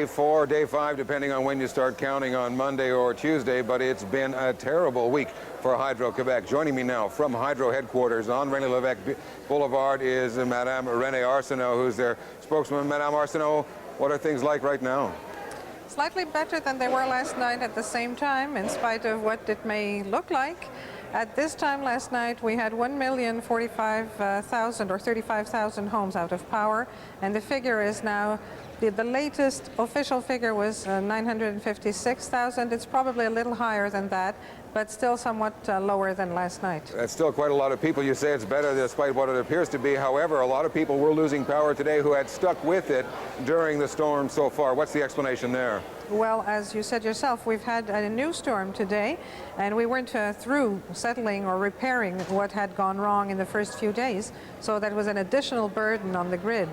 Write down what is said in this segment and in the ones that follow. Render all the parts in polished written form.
day 4, day 5, depending on when you start counting on Monday or Tuesday, but it's been a terrible week for Hydro-Quebec. Joining me now from Hydro headquarters on René-Lévesque Boulevard is Madame René Arsenault, who's their spokesman. Madame Arsenault, what are things like right now? Slightly better than they were last night at the same time, in spite of what it may look like. At this time last night, we had 1,045,000 or 35,000 homes out of power, and the figure is now, the latest official figure was 956,000. It's probably a little higher than that, but still somewhat lower than last night. That's still quite a lot of people. You say it's better despite what it appears to be. However, a lot of people were losing power today who had stuck with it during the storm so far. What's the explanation there? Well, as you said yourself, we've had a new storm today, and we weren't through settling or repairing what had gone wrong in the first few days, so that was an additional burden on the grid.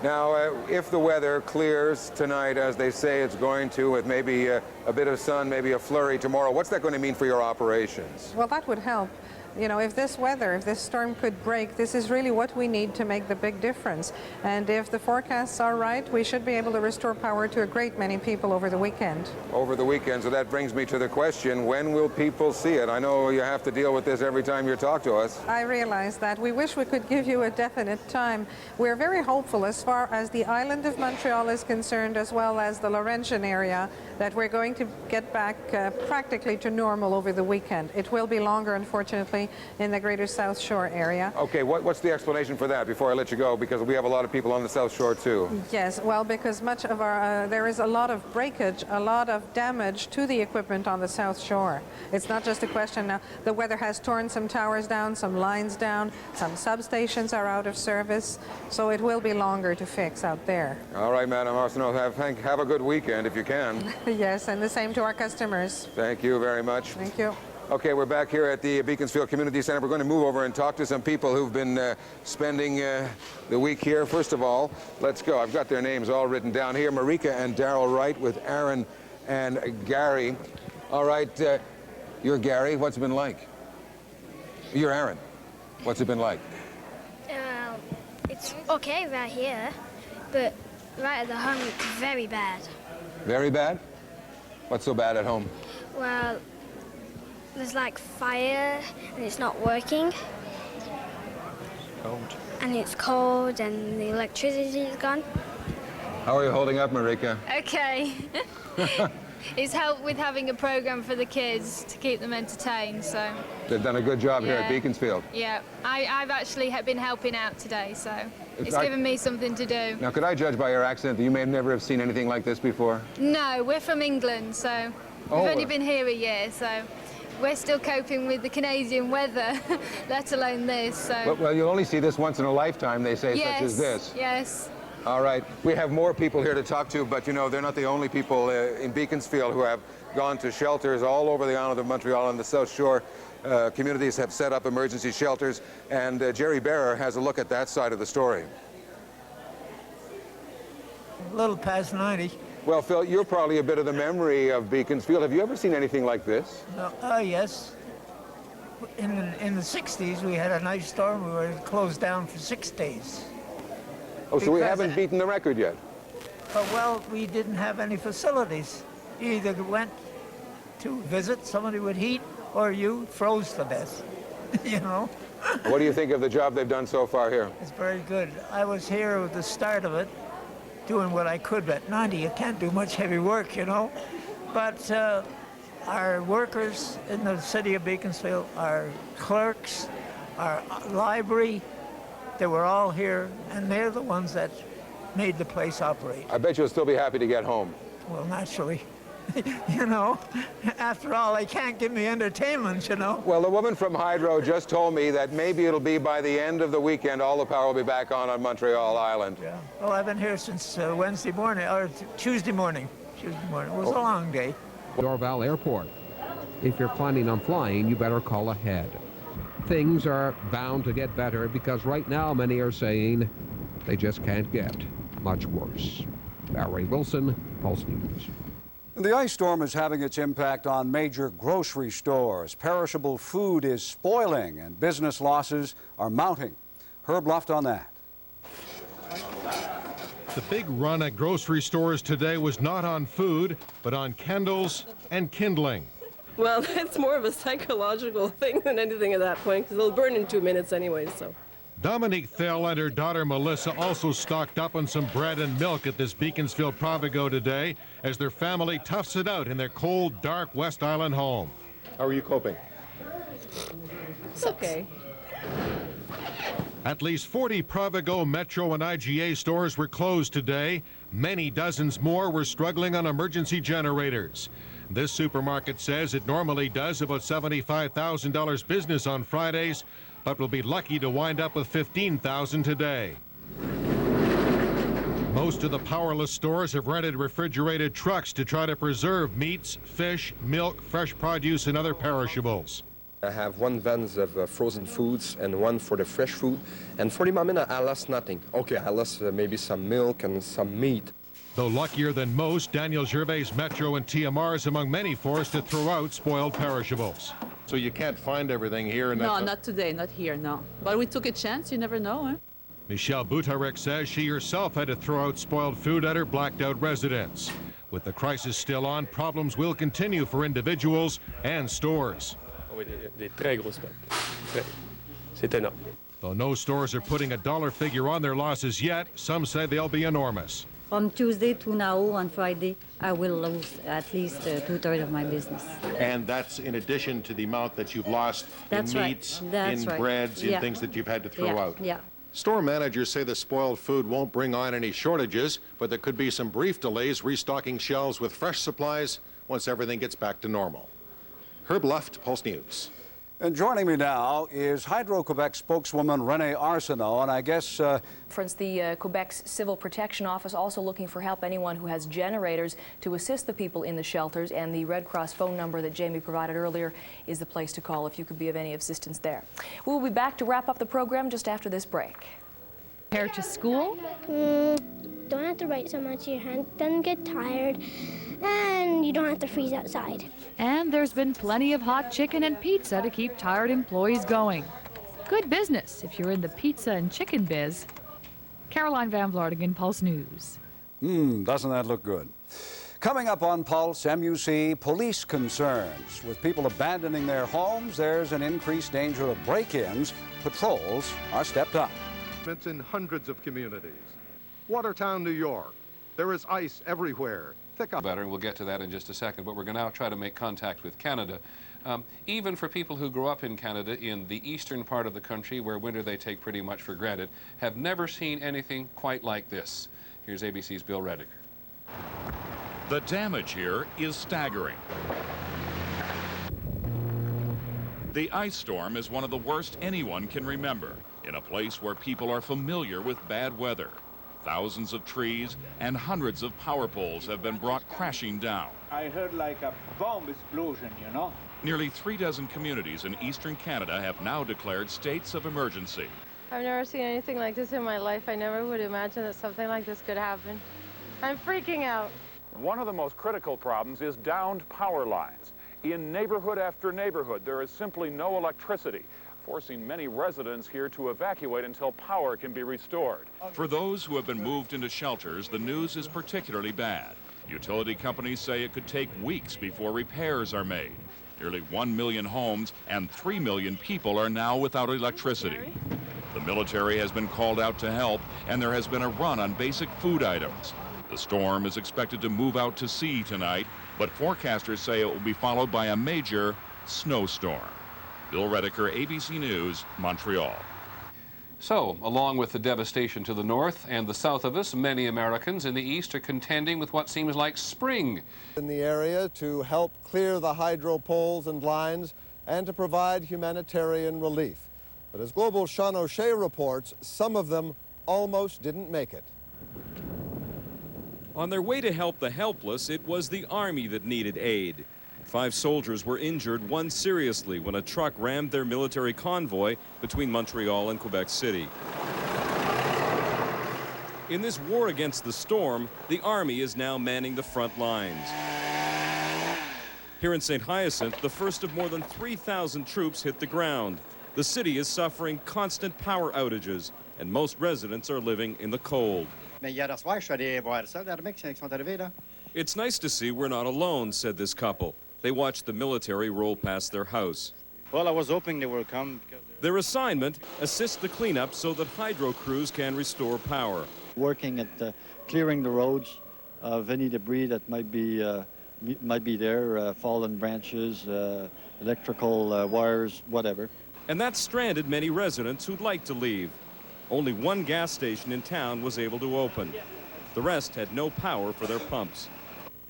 Now, if the weather clears tonight, as they say it's going to, with maybe a bit of sun, maybe a flurry tomorrow, what's that going to mean for your operations? Well, that would help. You know, if this weather, if this storm could break, this is really what we need to make the big difference. And if the forecasts are right, we should be able to restore power to a great many people over the weekend. Over the weekend. So that brings me to the question, when will people see it? I know you have to deal with this every time you talk to us. I realize that. We wish we could give you a definite time. We're very hopeful as far as the island of Montreal is concerned, as well as the Laurentian area, that we're going to get back practically to normal over the weekend. It will be longer, unfortunately, in the greater South Shore area. Okay, what's the explanation for that before I let you go? Because we have a lot of people on the South Shore too. Yes, well, because much of our, there is a lot of breakage, a lot of damage to the equipment on the South Shore. It's not just a question now. The weather has torn some towers down, some lines down, some substations are out of service, so it will be longer to fix out there. All right, Madam Arsenault, have a good weekend if you can. Yes, and the same to our customers. Thank you very much. Thank you. Okay, we're back here at the Beaconsfield Community Center. We're going to move over and talk to some people who've been spending the week here. First of all, let's go. I've got their names all written down here. Marika and Daryl Wright with Aaron and Gary. All right, you're Gary. What's it been like? You're Aaron. What's it been like? It's okay right here, but right at the home it's very bad. Very bad? What's so bad at home? Well, there's like fire and it's not working. Cold. And it's cold and the electricity is gone. How are you holding up, Marika? Okay. It's helped with having a program for the kids to keep them entertained, so. They've done a good job here at Beaconsfield. Yeah, I've actually been helping out today, so it's given me something to do. Now, could I judge by your accent that you may never have seen anything like this before? No, we're from England, so we've only been here a year, so we're still coping with the Canadian weather, let alone this. So. Well, you'll only see this once in a lifetime, they say, such as this. Yes. All right. We have more people here to talk to, but, you know, they're not the only people in Beaconsfield who have gone to shelters all over the island of Montreal and the South Shore. Communities have set up emergency shelters, and Jerry Bearer has a look at that side of the story. A little past 90. Well, Phil, you're probably a bit of the memory of Beaconsfield. Have you ever seen anything like this? No, yes. In the 60s, we had a nice storm. We were closed down for 6 days. Oh, so we haven't beaten the record yet? Well, we didn't have any facilities. You either went to visit, somebody would heat, or you froze to death, you know? What do you think of the job they've done so far here? It's very good. I was here at the start of it, doing what I could, but 90, you can't do much heavy work, you know? But our workers in the city of Beaconsfield, our clerks, our library, they were all here, and they're the ones that made the place operate. I bet you'll still be happy to get home. Well, naturally. You know, after all, they can't give me entertainment, you know. Well, the woman from Hydro just told me that maybe it'll be by the end of the weekend, all the power will be back on Montreal Island. Yeah. Well, I've been here since Wednesday morning, or Tuesday morning. Tuesday morning. It was a long day. Dorval Airport. If you're planning on flying, you better call ahead. Things are bound to get better because right now many are saying they just can't get much worse. Barry Wilson, Pulse News. The ice storm is having its impact on major grocery stores. Perishable food is spoiling and business losses are mounting. Herb Luft on that. The big run at grocery stores today was not on food, but on candles and kindling. Well, it's more of a psychological thing than anything at that point, because it'll burn in 2 minutes anyway, so. Dominique Thel and her daughter Melissa also stocked up on some bread and milk at this Beaconsfield Provigo today as their family toughs it out in their cold, dark West Island home. How are you coping? It's okay. At least 40 Provigo, Metro, and IGA stores were closed today. Many dozens more were struggling on emergency generators. This supermarket says it normally does about $75,000 business on Fridays, but will be lucky to wind up with $15,000 today. Most of the powerless stores have rented refrigerated trucks to try to preserve meats, fish, milk, fresh produce, and other perishables. I have one van of frozen foods and one for the fresh food. And for the moment, I lost nothing. Okay, I lost maybe some milk and some meat. Though luckier than most, Daniel Gervais' Metro and TMR is among many forced to throw out spoiled perishables. So you can't find everything here? And no, not today, not here, no. But we took a chance, you never know, eh? Michelle Butarek says she herself had to throw out spoiled food at her blacked-out residence. With the crisis still on, problems will continue for individuals and stores. Though no stores are putting a dollar figure on their losses yet, some say they'll be enormous. From Tuesday to now, on Friday, I will lose at least 2/3 of my business. And that's in addition to the amount that you've lost in meats, in breads, in things that you've had to throw out. Yeah. Store managers say the spoiled food won't bring on any shortages, but there could be some brief delays restocking shelves with fresh supplies once everything gets back to normal. Herb Luft, Pulse News. And joining me now is Hydro-Quebec spokeswoman Renee Arsenault, and I guess... The Quebec's Civil Protection Office also looking for help anyone who has generators to assist the people in the shelters, and the Red Cross phone number that Jamie provided earlier is the place to call if you could be of any assistance there. We'll be back to wrap up the program just after this break. Prepare to school? Don't have to write so much. Your hand doesn't get tired, and you don't have to freeze outside. And there's been plenty of hot chicken and pizza to keep tired employees going. Good business if you're in the pizza and chicken biz. Caroline Van Vlardingen, Pulse News. Doesn't that look good? Coming up on Pulse, MUC, police concerns. With people abandoning their homes, there's an increased danger of break-ins. Patrols are stepped up. In hundreds of communities. Watertown, New York. There is ice everywhere. Better, and we'll get to that in just a second, but we're going to now try to make contact with Canada. Even for people who grew up in Canada in the eastern part of the country, where winter they take pretty much for granted, have never seen anything quite like this. Here's ABC's Bill Rediger. The damage here is staggering. The ice storm is one of the worst anyone can remember, in a place where people are familiar with bad weather. Thousands of trees and hundreds of power poles have been brought crashing down. I heard like a bomb explosion, you know. Nearly 36 communities in eastern Canada have now declared states of emergency. I've never seen anything like this in my life. I never would imagine that something like this could happen. I'm freaking out. One of the most critical problems is downed power lines. In neighborhood after neighborhood, there is simply no electricity, forcing many residents here to evacuate until power can be restored. For those who have been moved into shelters, the news is particularly bad. Utility companies say it could take weeks before repairs are made. Nearly 1 million homes and 3 million people are now without electricity. The military has been called out to help, and there has been a run on basic food items. The storm is expected to move out to sea tonight, but forecasters say it will be followed by a major snowstorm. Bill Rediker, ABC News, Montreal. So, along with the devastation to the north and the south of us, many Americans in the east are contending with what seems like spring in the area to help clear the hydro poles and lines and to provide humanitarian relief. But as Global's Sean O'Shea reports, some of them almost didn't make it. On their way to help the helpless, it was the Army that needed aid. 5 soldiers were injured, one seriously, when a truck rammed their military convoy between Montreal and Quebec City. In this war against the storm, the Army is now manning the front lines. Here in St. Hyacinthe, the first of more than 3,000 troops hit the ground. The city is suffering constant power outages, and most residents are living in the cold. It's nice to see we're not alone, said this couple. They watched the military roll past their house. Well, I was hoping they will come. Their assignment, assist the cleanup so that hydro crews can restore power. Working at clearing the roads of any debris that might be there, fallen branches, electrical wires, whatever. And that stranded many residents who'd like to leave. Only one gas station in town was able to open. The rest had no power for their pumps.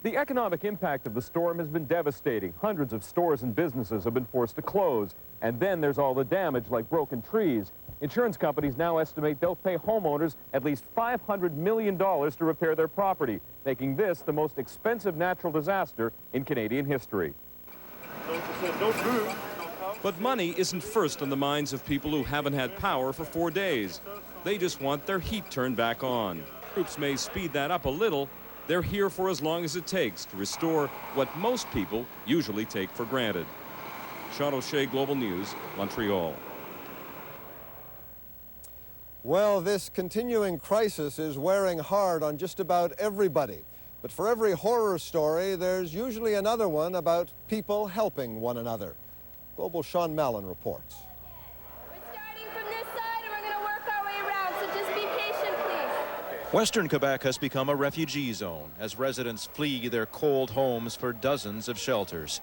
The economic impact of the storm has been devastating. Hundreds of stores and businesses have been forced to close. And then there's all the damage, like broken trees. Insurance companies now estimate they'll pay homeowners at least $500 million to repair their property, making this the most expensive natural disaster in Canadian history. But money isn't first on the minds of people who haven't had power for 4 days. They just want their heat turned back on. Groups may speed that up a little. They're here for as long as it takes to restore what most people usually take for granted. Sean O'Shea, Global News, Montreal. Well, this continuing crisis is wearing hard on just about everybody. But for every horror story, there's usually another one about people helping one another. Global Sean Mallon reports. Western Quebec has become a refugee zone as residents flee their cold homes for dozens of shelters.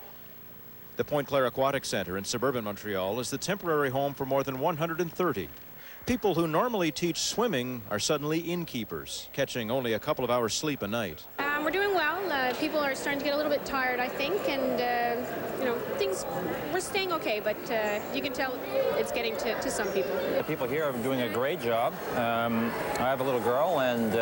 The Pointe Claire Aquatic Centre in suburban Montreal is the temporary home for more than 130. People who normally teach swimming are suddenly innkeepers, catching only a couple of hours sleep a night. We're doing well. People are starting to get a little bit tired, I think, and we're staying okay, but you can tell it's getting to some people. The people here are doing a great job. I have a little girl, and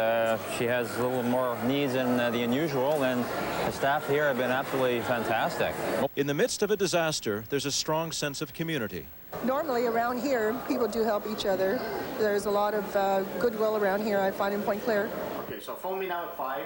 she has a little more needs than the unusual, and the staff here have been absolutely fantastic. In the midst of a disaster, there's a strong sense of community. Normally around here, people do help each other. There's a lot of goodwill around here, I find, in Pointe Claire. Okay, so phone me now at 5,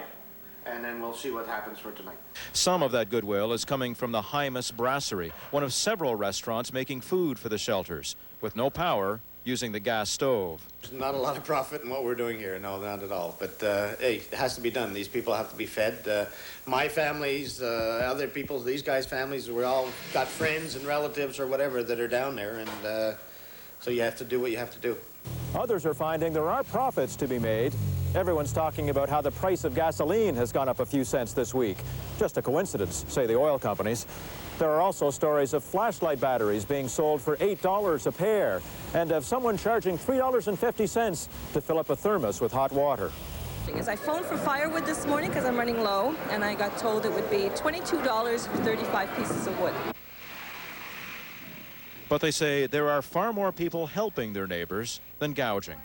and then we'll see what happens for tonight. Some of that goodwill is coming from the Hymus Brasserie, one of several restaurants making food for the shelters, with no power, using the gas stove. There's not a lot of profit in what we're doing here, no, not at all. But hey, it has to be done. These people have to be fed. My families, other people's, these guys' families, we all got friends and relatives or whatever that are down there, and so you have to do what you have to do. Others are finding there are profits to be made. Everyone's talking about how the price of gasoline has gone up a few cents this week. Just a coincidence, say the oil companies. There are also stories of flashlight batteries being sold for $8 a pair, and of someone charging $3.50 to fill up a thermos with hot water. I phoned for firewood this morning because I'm running low, and I got told it would be $22 for 35 pieces of wood. But they say there are far more people helping their neighbors than gouging.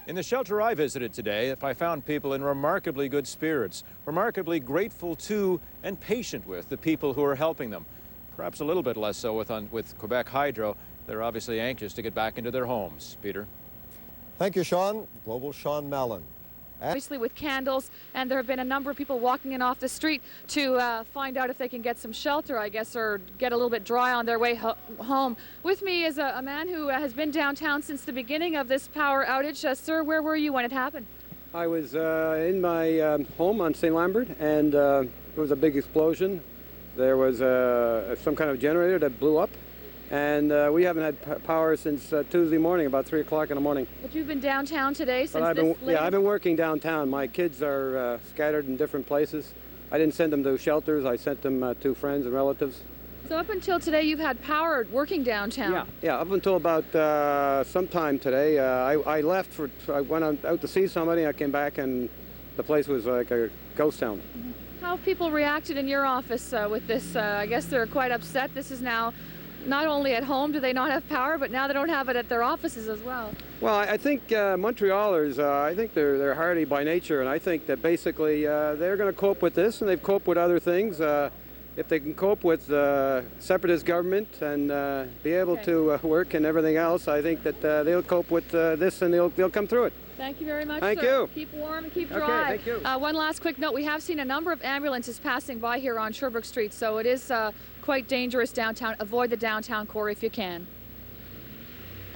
In the shelter I visited today, I found people in remarkably good spirits, remarkably grateful to and patient with the people who are helping them. Perhaps a little bit less so with Quebec Hydro. They're obviously anxious to get back into their homes. Peter? Thank you, Sean. Global Sean Mallon. Obviously with candles, and there have been a number of people walking in off the street to find out if they can get some shelter, I guess, or get a little bit dry on their way home. With me is a man who has been downtown since the beginning of this power outage. Sir, where were you when it happened? I was in my home on St. Lambert, and it was a big explosion. There was some kind of generator that blew up, and we haven't had power since Tuesday morning, about 3 o'clock in the morning. But you've been downtown today since Yeah, I've been working downtown. My kids are scattered in different places. I didn't send them to shelters. I sent them to friends and relatives. So up until today, you've had power working downtown? Yeah, up until about sometime today. I left I went out to see somebody. I came back, and the place was like a ghost town. How have people reacted in your office with this? I guess they're quite upset. This is now not only at home do they not have power, but now they don't have it at their offices as well. Well, I think Montrealers, I think they're hardy by nature, and I think that basically they're going to cope with this, and they've coped with other things. If they can cope with separatist government and be able to work and everything else, I think that they'll cope with this, and they'll come through it. Thank you very much, Thank sir. you. Keep warm and keep dry. Okay, thank you. One last quick note. We have seen a number of ambulances passing by here on Sherbrooke Street, so it is quite dangerous downtown. Avoid the downtown core if you can.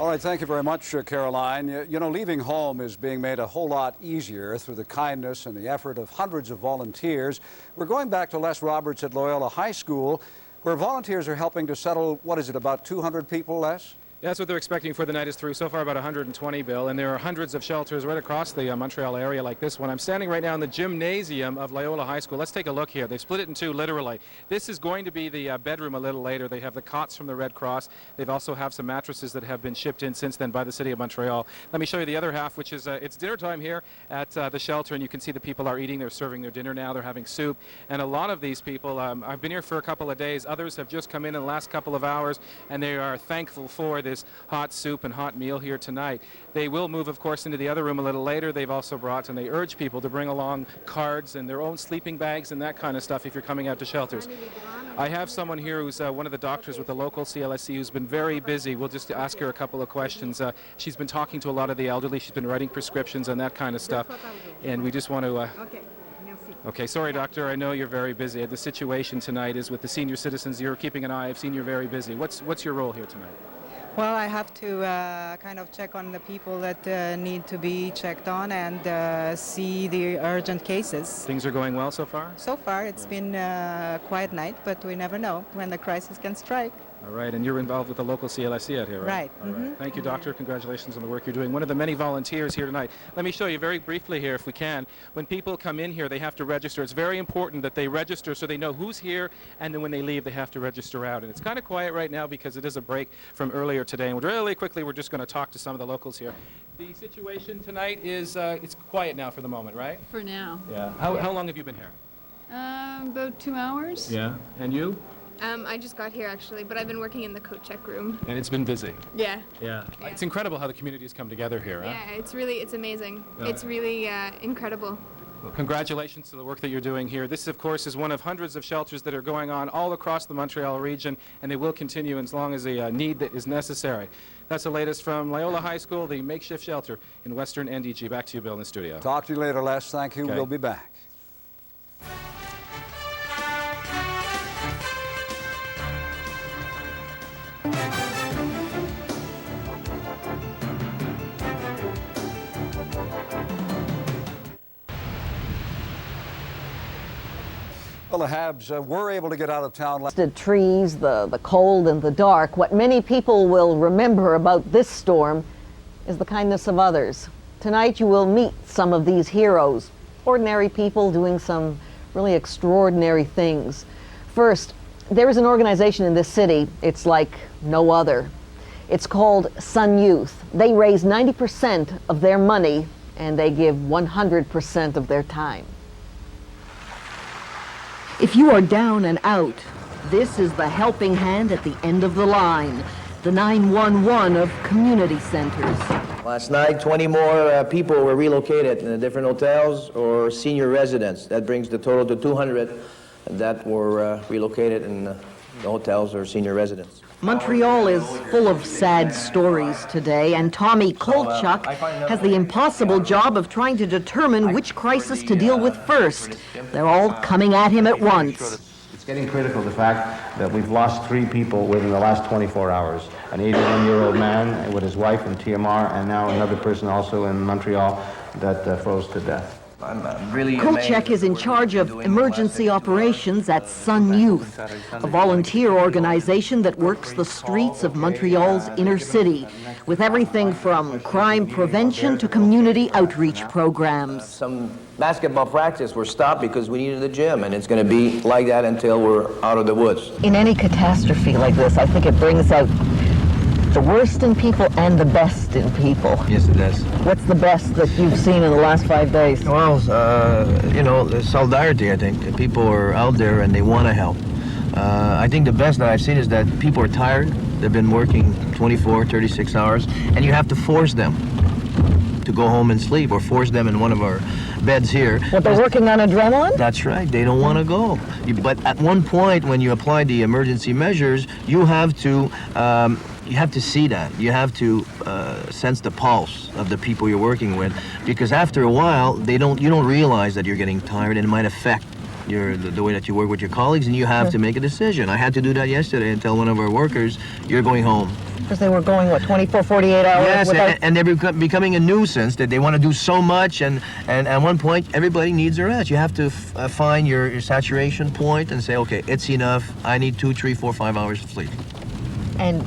All right, thank you very much, Caroline. You know, leaving home is being made a whole lot easier through the kindness and the effort of hundreds of volunteers. We're going back to Les Roberts at Loyola High School, where volunteers are helping to settle, what is it, about 200 people, Les? Yeah, that's what they're expecting for the night is through. So far, about 120, Bill, and there are hundreds of shelters right across the Montreal area like this one. I'm standing right now in the gymnasium of Loyola High School. Let's take a look here. They've split it in two, literally. This is going to be the bedroom a little later. They have the cots from the Red Cross. They also have some mattresses that have been shipped in since then by the city of Montreal. Let me show you the other half, which is it's dinner time here at the shelter, and you can see the people are eating. They're serving their dinner now. They're having soup, and a lot of these people, I've been here for a couple of days. Others have just come in the last couple of hours, and they are thankful for this hot soup and hot meal here tonight. They will move, of course, into the other room a little later. They've also brought, and they urge people to bring along cards and their own sleeping bags and that kind of stuff if you're coming out to shelters. I have someone here who's one of the doctors with the local CLSC who's been very busy. We'll just ask her a couple of questions. She's been talking to a lot of the elderly. She's been writing prescriptions and that kind of stuff. And we just want to... Okay, sorry, doctor. I know you're very busy. The situation tonight is with the senior citizens. You're keeping an eye. I've seen you're very busy. What's your role here tonight? Well, I have to kind of check on the people that need to be checked on and see the urgent cases. Things are going well so far? So far, it's been a quiet night, but we never know when the crisis can strike. All right, and you're involved with the local CLSC out here, right? Right. All right. Thank you, doctor. Congratulations on the work you're doing. One of the many volunteers here tonight. Let me show you very briefly here, if we can. When people come in here, they have to register. It's very important that they register so they know who's here, and then when they leave, they have to register out. And it's kind of quiet right now because it is a break from earlier today. And really quickly, we're just going to talk to some of the locals here. The situation tonight is it's quiet now for the moment, right? For now. Yeah. How long have you been here? About 2 hours. Yeah. And you? I just got here actually, but I've been working in the coat check room. And it's been busy. Yeah. Yeah. It's incredible how the communities come together here. Yeah, huh? it's amazing. It's really incredible. Well, congratulations to the work that you're doing here. This, of course, is one of hundreds of shelters that are going on all across the Montreal region, and they will continue as long as the need that is necessary. That's the latest from Loyola High School, the makeshift shelter in Western NDG. Back to you, Bill, in the studio. Talk to you later, Les. Thank you. Okay. We'll be back. Well, the Habs were able to get out of town. The trees, the cold and the dark. What many people will remember about this storm is the kindness of others. Tonight you will meet some of these heroes, ordinary people doing some really extraordinary things. First, there is an organization in this city, it's like no other. It's called Sun Youth. They raise 90% of their money and they give 100% of their time. If you are down and out, this is the helping hand at the end of the line, the 911 of community centers. Last night, 20 more people were relocated in different hotels or senior residents. That brings the total to 200 that were relocated in the hotels or senior residents. Montreal is full of sad stories today, and Tommy Kolchuk has the impossible job of trying to determine which crisis to deal with first. They're all coming at him at once. It's getting critical, the fact that we've lost 3 people within the last 24 hours. An 81-year-old man with his wife in TMR, and now another person also in Montreal that froze to death. I'm really Kolchak is in charge of emergency operations at Sun Youth, a volunteer organization that works the streets of Montreal's inner city, with everything from crime prevention to community outreach programs. Some basketball practice were stopped because we needed a gym, and it's going to be like that until we're out of the woods. In any catastrophe like this, I think it brings out the worst in people and the best in people. Yes, it does. What's the best that you've seen in the last 5 days? Well, you know, the solidarity, I think. People are out there and they want to help. I think the best that I've seen is that people are tired. They've been working 24, 36 hours, and you have to force them to go home and sleep, or force them in one of our beds here. What, they're working on adrenaline? That's right. They don't want to go. But at one point, when you apply the emergency measures, you have to see that. You have to sense the pulse of the people you're working with, because after a while, you don't realize that you're getting tired, and it might affect the way that you work with your colleagues, and you have to make a decision. I had to do that yesterday and tell one of our workers, you're going home. Because they were going, what, 24, 48 hours? Yes, without... and they're becoming a nuisance, that they want to do so much, and at one point, everybody needs a rest. You have to find your saturation point and say, okay, it's enough. I need 2, 3, 4, 5 hours of sleep. And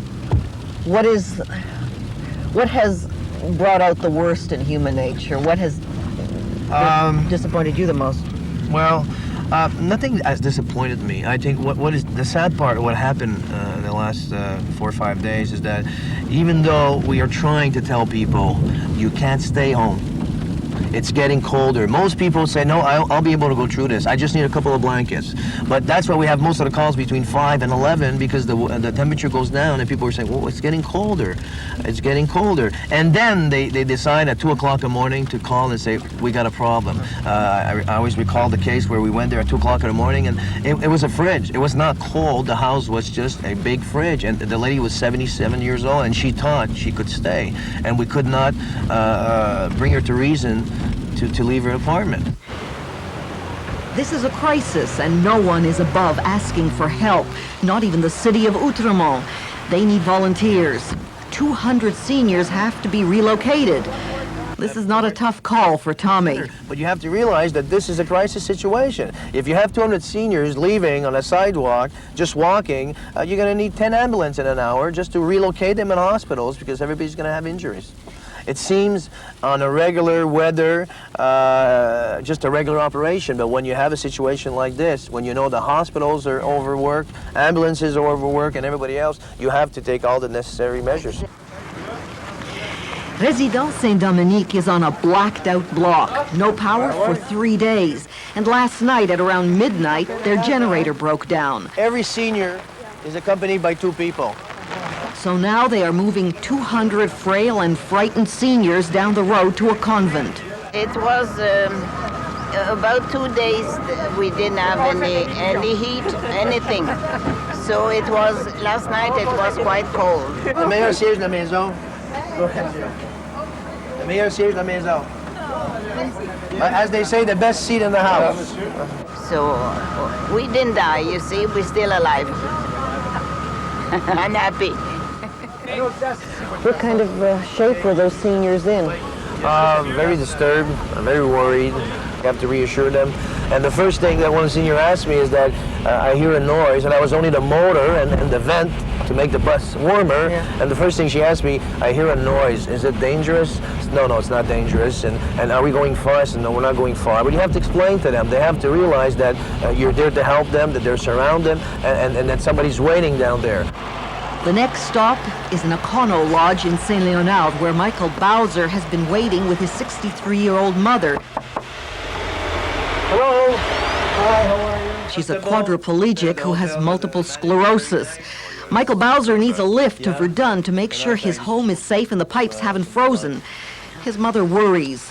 what has brought out the worst in human nature? What has disappointed you the most? Well, nothing has disappointed me. I think what is the sad part of what happened in the last 4 or 5 days is that even though we are trying to tell people you can't stay home, it's getting colder. Most people say, no, I'll be able to go through this. I just need a couple of blankets. But that's why we have most of the calls between 5 and 11, because the temperature goes down and people are saying, well, it's getting colder. It's getting colder. And then they decide at 2 o'clock in the morning to call and say, we got a problem. I always recall the case where we went there at 2 o'clock in the morning, and it was a fridge. It was not cold. The house was just a big fridge. And the lady was 77 years old, and she thought she could stay. And we could not bring her to reason to leave her apartment. This is a crisis, and no one is above asking for help, not even the city of Outremont. They need volunteers. 200 seniors have to be relocated. This is not a tough call for Tommy. But you have to realize that this is a crisis situation. If you have 200 seniors leaving on a sidewalk, just walking, you're going to need 10 ambulances in an hour just to relocate them in hospitals, because everybody's going to have injuries. It seems on a regular weather, just a regular operation, but when you have a situation like this, when you know the hospitals are overworked, ambulances are overworked, and everybody else, you have to take all the necessary measures. Résidence Saint-Dominique is on a blacked-out block. No power for 3 days. And last night at around midnight, their generator broke down. Every senior is accompanied by 2 people. So now they are moving 200 frail and frightened seniors down the road to a convent. It was about 2 days we didn't have any heat, anything. So it was, last night it was quite cold. Le meilleur siège de la maison. Go ahead, Jim. Le meilleur siège de la maison. As they say, the best seat in the house. So we didn't die, you see, we're still alive. I'm happy. What kind of shape were those seniors in? Very disturbed, very worried. You have to reassure them. And the first thing that one senior asked me is that I hear a noise, and I was only the motor and the vent to make the bus warmer. Yeah. And the first thing she asked me, I hear a noise. Is it dangerous? No, it's not dangerous. And are we going far? I said, no, we're not going far. But you have to explain to them. They have to realize that you're there to help them, that they're surrounded, and that somebody's waiting down there. The next stop is an Econo Lodge in St. Leonard, where Michael Bowser has been waiting with his 63-year-old mother. Hello. Hi, how are you? She's a quadriplegic who has multiple sclerosis. Michael Bowser needs a lift to Verdun to make sure his home is safe and the pipes haven't frozen. His mother worries.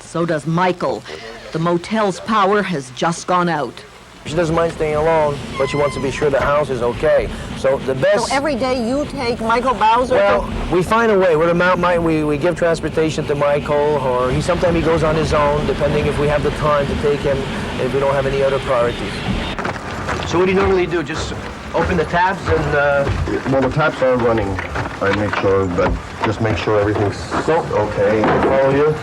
So does Michael. The motel's power has just gone out. She doesn't mind staying alone, but she wants to be sure the house is okay. So the best... So every day you take Michael Bowser? Well, we find a way. We're the mountain, we give transportation to Michael, or sometimes he goes on his own, depending if we have the time to take him, if we don't have any other priorities. So what do you normally do? Just open the taps and... Well, the taps are running. I make sure, but just make sure everything's okay. Follow you?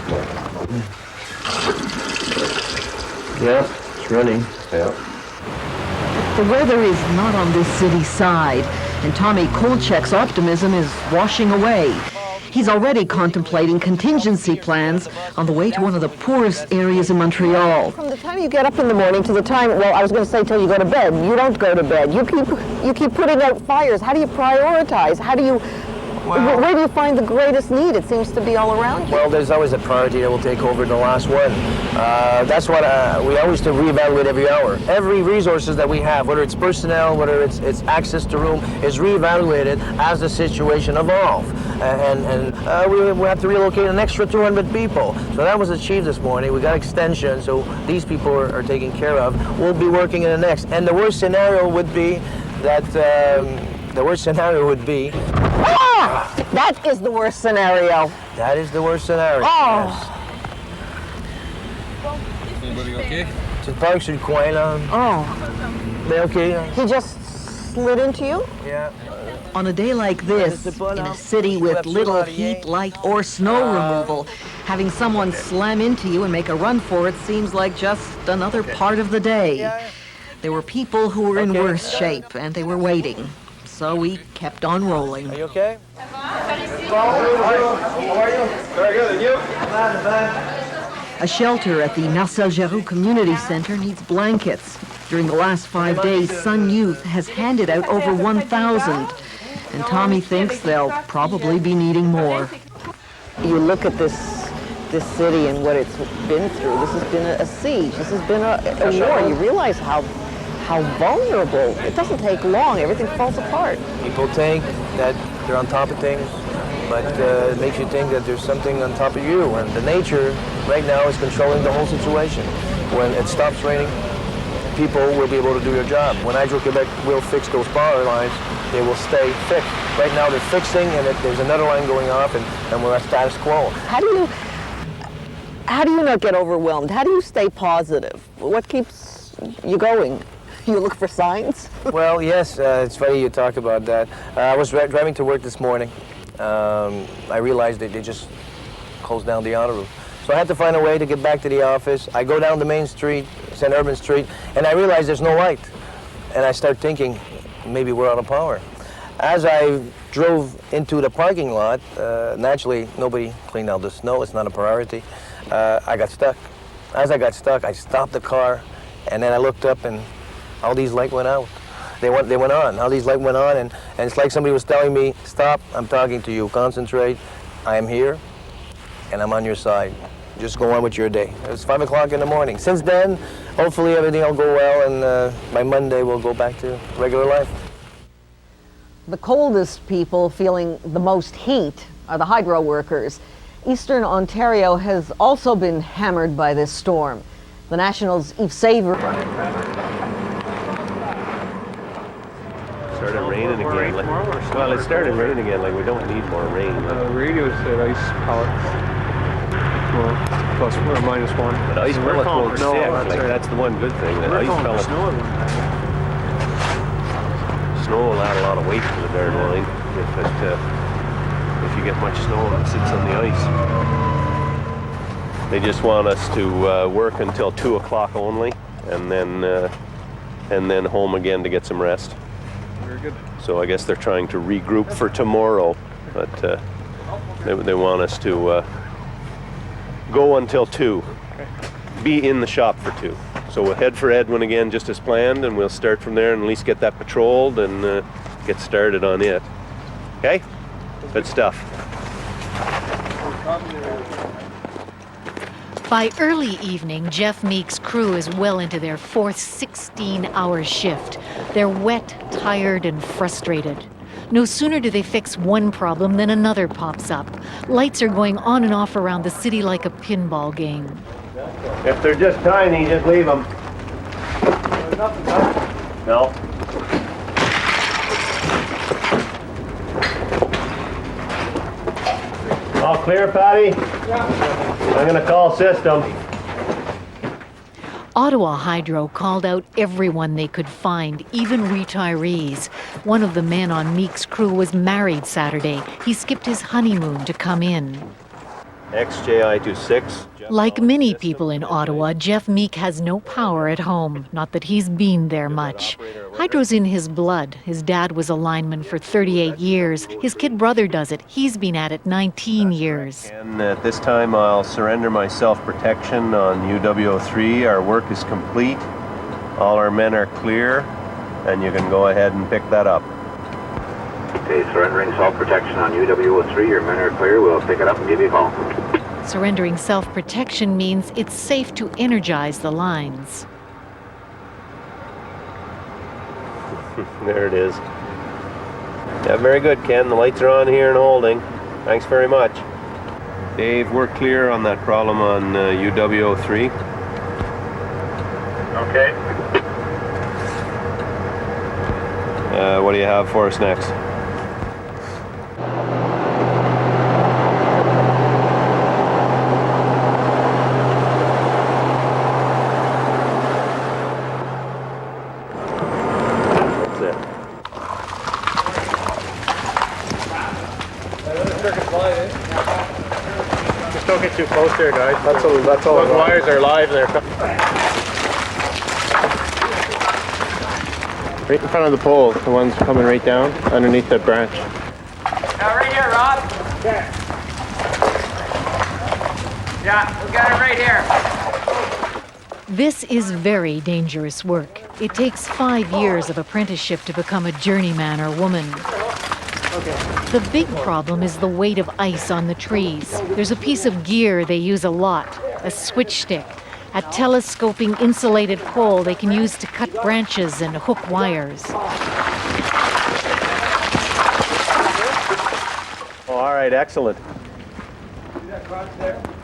Yeah, it's running. Yeah. The weather is not on this city side, and Tommy Kolchek's optimism is washing away. He's already contemplating contingency plans on the way to one of the poorest areas in Montreal. From the time you get up in the morning to the time, well, I was going to say till you go to bed. You don't go to bed. You keep putting out fires. How do you prioritize? How do you... Where do you find the greatest need? It seems to be all around you. Well, there's always a priority that will take over the last one. That's what we always do, reevaluate every hour. Every resources that we have, whether it's personnel, whether it's access to room, is reevaluated as the situation evolves. And we have to relocate an extra 200 people. So that was achieved this morning. We got extension, so these people are taken care of. We'll be working in the next. And the worst scenario would be that... That is the worst scenario. That is the worst scenario. Oh. Yes. Everybody okay? C'est pas sur le coin là. Oh. Mais okay. He just slid into you? Yeah. On a day like this, in a city with little heat, light, or snow removal, having someone slam into you and make a run for it seems like just another part of the day. There were people who were in worse shape, and they were waiting. So we kept on rolling. Are you okay? How are you? Very good, and you? A shelter at the Marcel Giroux Community Center needs blankets. During the last 5 days, Sun Youth has handed out over 1,000. And Tommy thinks they'll probably be needing more. You look at this city and what it's been through. This has been a siege. This has been a war. You realize how vulnerable. It doesn't take long. Everything falls apart. People think that they're on top of things, but it makes you think that there's something on top of you. And the nature right now is controlling the whole situation. When it stops raining, people will be able to do their job. When Hydro-Quebec will fix those power lines, they will stay fixed. Right now they're fixing, and there's another line going off, and we're at status quo. How do you not get overwhelmed? How do you stay positive? What keeps you going? You look for signs? Well, yes, it's funny you talk about that. I was driving to work this morning. I realized that they just closed down the auto route. So I had to find a way to get back to the office. I go down the main street, St. Urban Street, and I realize there's no light. And I start thinking, maybe we're out of power. As I drove into the parking lot, naturally, nobody cleaned out the snow. It's not a priority. I got stuck. As I got stuck, I stopped the car, and then I looked up, and all these lights went out. They went on. All these lights went on, and it's like somebody was telling me, stop, I'm talking to you, concentrate. I am here, and I'm on your side. Just go on with your day. It's 5 o'clock in the morning. Since then, hopefully everything will go well, and by Monday we'll go back to regular life. The coldest people feeling the most heat are the hydro workers. Eastern Ontario has also been hammered by this storm. The National's Yves Saver. Started raining again. Well, it started raining again. Like we don't need more rain. The radio said ice pellets. Well, plus or minus one. But ice pellets won't stick. That's the one good thing. That ice pellets. Snow will add a lot of weight to the darn line if you get much snow and it sits on the ice. They just want us to work until 2 o'clock only, and then home again to get some rest. Very good. So I guess they're trying to regroup for tomorrow, but they want us to go until 2. Okay. Be in the shop for 2. So we'll head for Edwin again just as planned, and we'll start from there and at least get that patrolled and get started on it. Okay? Good stuff. By early evening, Jeff Meek's crew is well into their 4th 16-hour shift. They're wet, tired, and frustrated. No sooner do they fix one problem than another pops up. Lights are going on and off around the city like a pinball game. If they're just tiny, just leave them. No. All clear, Patty? Yeah. I'm gonna call system. Ottawa Hydro called out everyone they could find, even retirees. One of the men on Meek's crew was married Saturday. He skipped his honeymoon to come in. XJI26. Like many people in Ottawa, Jeff Meek has no power at home. Not that he's been there much. Hydro's in his blood. His dad was a lineman for 38 years. His kid brother does it. He's been at it 19 years. And at this time, I'll surrender my self-protection on UW03. Our work is complete. All our men are clear, and you can go ahead and pick that up. Okay, surrendering self-protection on UW03. Your men are clear. We'll pick it up and give you a call. Surrendering self-protection means it's safe to energize the lines. There it is. Yeah, very good, Ken. The lights are on here and holding. Thanks very much. Dave, we're clear on that problem on UW03. Okay. What do you have for us next? there, guys. That's all. Those wires are live there. Right in front of the pole, the ones coming right down underneath that branch. Right here, Rob. Okay. Yeah, we got it right here. This is very dangerous work. It takes 5 years of apprenticeship to become a journeyman or woman. The big problem is the weight of ice on the trees. There's a piece of gear they use a lot, a switch stick, a telescoping insulated pole they can use to cut branches and hook wires. Oh, all right, excellent.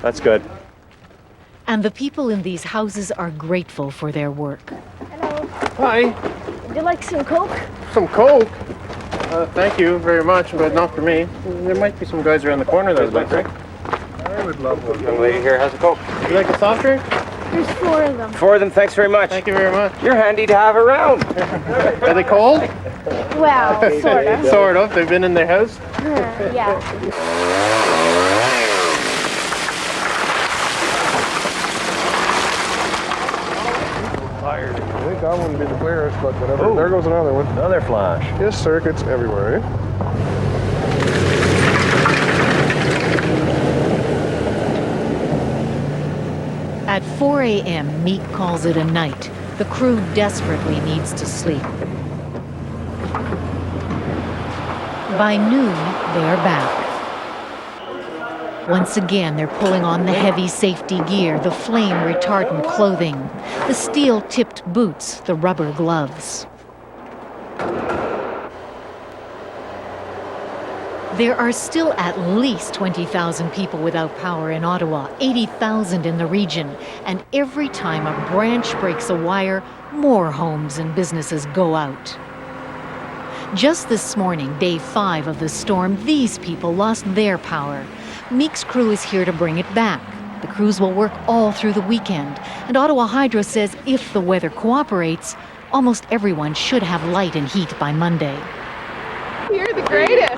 That's good. And the people in these houses are grateful for their work. Hi. Would you like some Coke? Some Coke? Thank you very much, but not for me. There might be some guys around the corner that would like it. I would love one. Young lady here has a Coke. Would you like a soft drink? There's 4 of them. 4 of them, thanks very much. Thank you very much. You're handy to have around. Are they cold? Well, sort of. Sort of. They've been in their house? Yeah. I think that one would be the clearest, but whatever. Oh, there goes another one. Another flash. Yes, circuits everywhere, eh? At 4 a.m., Meek calls it a night. The crew desperately needs to sleep. By noon, they are back. Once again, they're pulling on the heavy safety gear, the flame-retardant clothing, the steel-tipped boots, the rubber gloves. There are still at least 20,000 people without power in Ottawa, 80,000 in the region, and every time a branch breaks a wire, more homes and businesses go out. Just this morning, day 5 of the storm, these people lost their power. Meek's crew is here to bring it back. The crews will work all through the weekend, and Ottawa Hydro says if the weather cooperates, almost everyone should have light and heat by Monday. You're the greatest.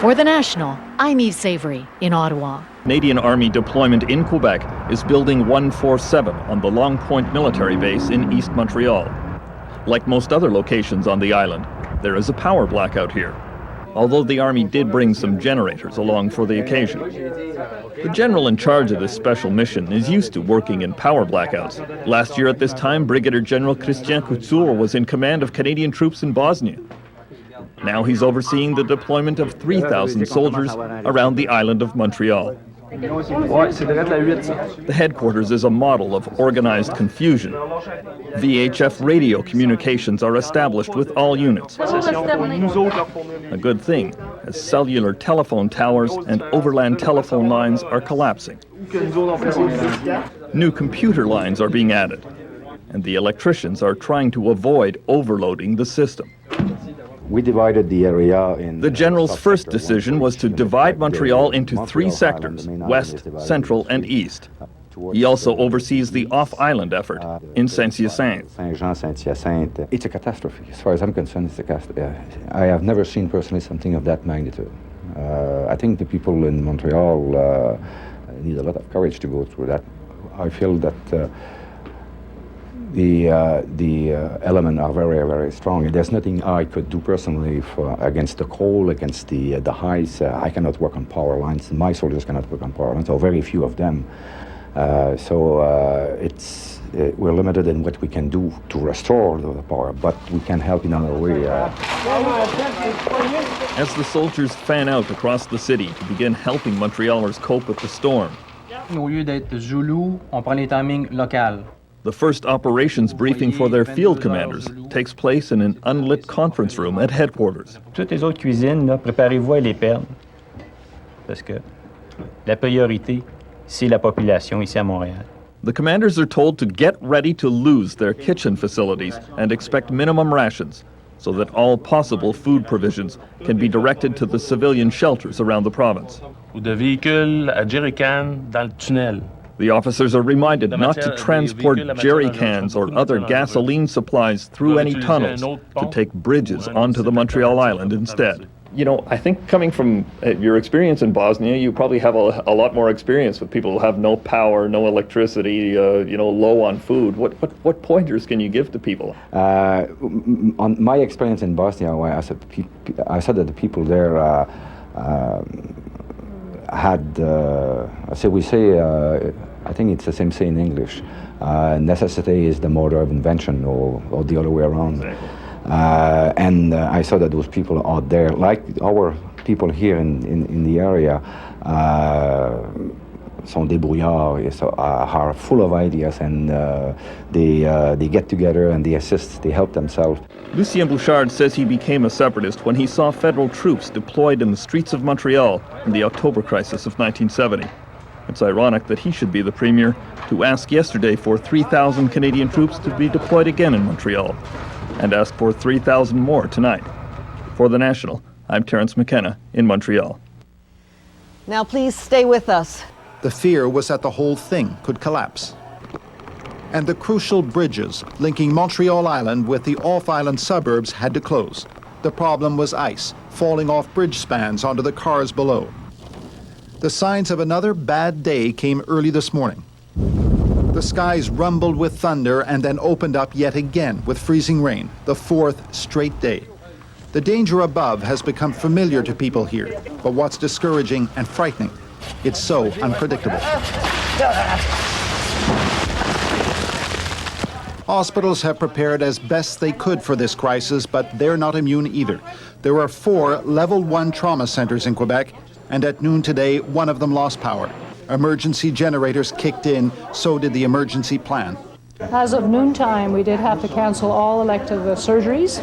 For The National, I'm Eve Savory in Ottawa. Canadian Army deployment in Quebec is Building 147 on the Long Point military base in East Montreal. Like most other locations on the island, there is a power blackout here, although the Army did bring some generators along for the occasion. The general in charge of this special mission is used to working in power blackouts. Last year at this time, Brigadier General Christian Couture was in command of Canadian troops in Bosnia. Now he's overseeing the deployment of 3,000 soldiers around the island of Montreal. The headquarters is a model of organized confusion. VHF radio communications are established with all units. A good thing, as cellular telephone towers and overland telephone lines are collapsing. New computer lines are being added, and the electricians are trying to avoid overloading the system. We divided the area in... The general's first decision was to divide Montreal into 3 sectors, west, central, and east. He also oversees the off-island effort in Saint-Hyacinthe. Saint-Jean-Saint-Hyacinthe. It's a catastrophe. As far as I'm concerned, it's a catastrophe. I have never seen personally something of that magnitude. I think the people in Montreal need a lot of courage to go through that. I feel that the elements are very, very strong. There's nothing I could do personally against the cold, against the ice. I cannot work on power lines. My soldiers cannot work on power lines, or very few of them. We're limited in what we can do to restore the power, but we can help in another way. As the soldiers fan out across the city to begin helping Montrealers cope with the storm, au lieu d'être Zulu, on prend les timings locales. the first operations briefing for their field commanders takes place in an unlit conference room at headquarters. Toutes les autres cuisines, là, préparez-vous à les perdre. Parce que la priorité, c'est la population ici à Montréal. The commanders are told to get ready to lose their kitchen facilities and expect minimum rations so that all possible food provisions can be directed to the civilian shelters around the province. Ou de véhicules à jerrycan dans le tunnel. The officers are reminded not to transport jerry cans or other gasoline supplies through any tunnels, to take bridges onto the Montreal island instead. You know, I think coming from your experience in Bosnia, you probably have a lot more experience with people who have no power, no electricity, you know, low on food. What pointers can you give to people? On my experience in Bosnia, I said that the people there had, I think it's the same say in English, necessity is the mother of invention, or the other way around. And I saw that those people out there, like our people here in the area, sont débrouillards, are full of ideas, and they get together and they assist, they help themselves. Lucien Bouchard says he became a separatist when he saw federal troops deployed in the streets of Montreal in the October crisis of 1970. It's ironic that he should be the premier to ask yesterday for 3,000 Canadian troops to be deployed again in Montreal, and ask for 3,000 more tonight. For The National, I'm Terence McKenna in Montreal. Now please stay with us. The fear was that the whole thing could collapse. And the crucial bridges linking Montreal Island with the off-island suburbs had to close. The problem was ice falling off bridge spans onto the cars below. The signs of another bad day came early this morning. The skies rumbled with thunder and then opened up yet again with freezing rain, the fourth straight day. The danger above has become familiar to people here, but what's discouraging and frightening, it's so unpredictable. Hospitals have prepared as best they could for this crisis, but they're not immune either. There are 4 level 1 trauma centers in Quebec, and at noon today, one of them lost power. Emergency generators kicked in, so did the emergency plan. As of noontime, we did have to cancel all elective surgeries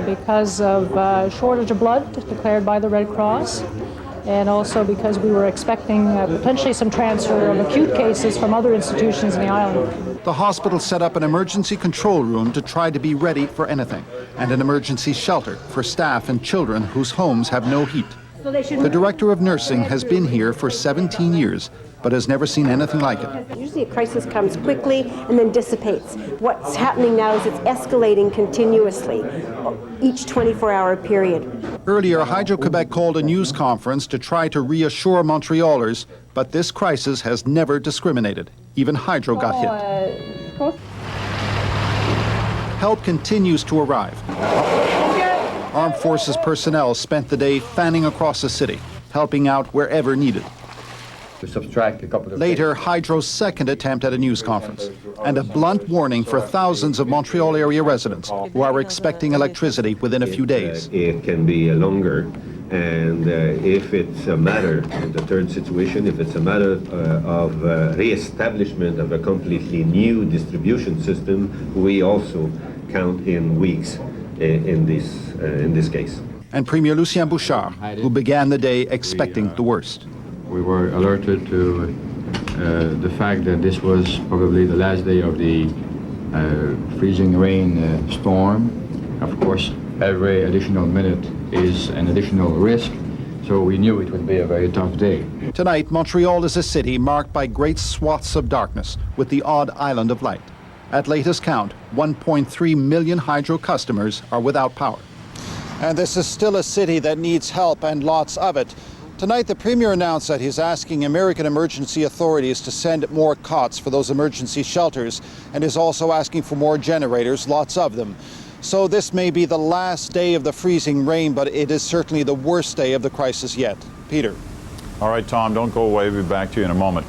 because of shortage of blood declared by the Red Cross, and also because we were expecting potentially some transfer of acute cases from other institutions in the island. The hospital set up an emergency control room to try to be ready for anything, and an emergency shelter for staff and children whose homes have no heat. The director of nursing has been here for 17 years, but has never seen anything like it. Usually a crisis comes quickly and then dissipates. What's happening now is it's escalating continuously, each 24-hour period. Earlier, Hydro-Quebec called a news conference to try to reassure Montrealers, but this crisis has never discriminated. Even Hydro got hit. Help continues to arrive. Armed Forces personnel spent the day fanning across the city, helping out wherever needed. Later, Hydro's second attempt at a news conference, and a blunt warning for thousands of Montreal area residents who are expecting electricity within a few days. It can be longer, and if it's a matter, the third situation, if it's a matter of re-establishment of a completely new distribution system, we also count in weeks in this case. And Premier Lucien Bouchard, who began the day expecting the worst. We were alerted to the fact that this was probably the last day of the freezing rain storm. Of course, every additional minute is an additional risk, so we knew it would be a very tough day. Tonight, Montreal is a city marked by great swaths of darkness, with the odd island of light. At latest count, 1.3 million Hydro customers are without power. And this is still a city that needs help, and lots of it. Tonight, the Premier announced that he's asking American emergency authorities to send more cots for those emergency shelters, and is also asking for more generators, lots of them. So this may be the last day of the freezing rain, but it is certainly the worst day of the crisis yet. Peter. All right, Tom, don't go away. We'll be back to you in a moment.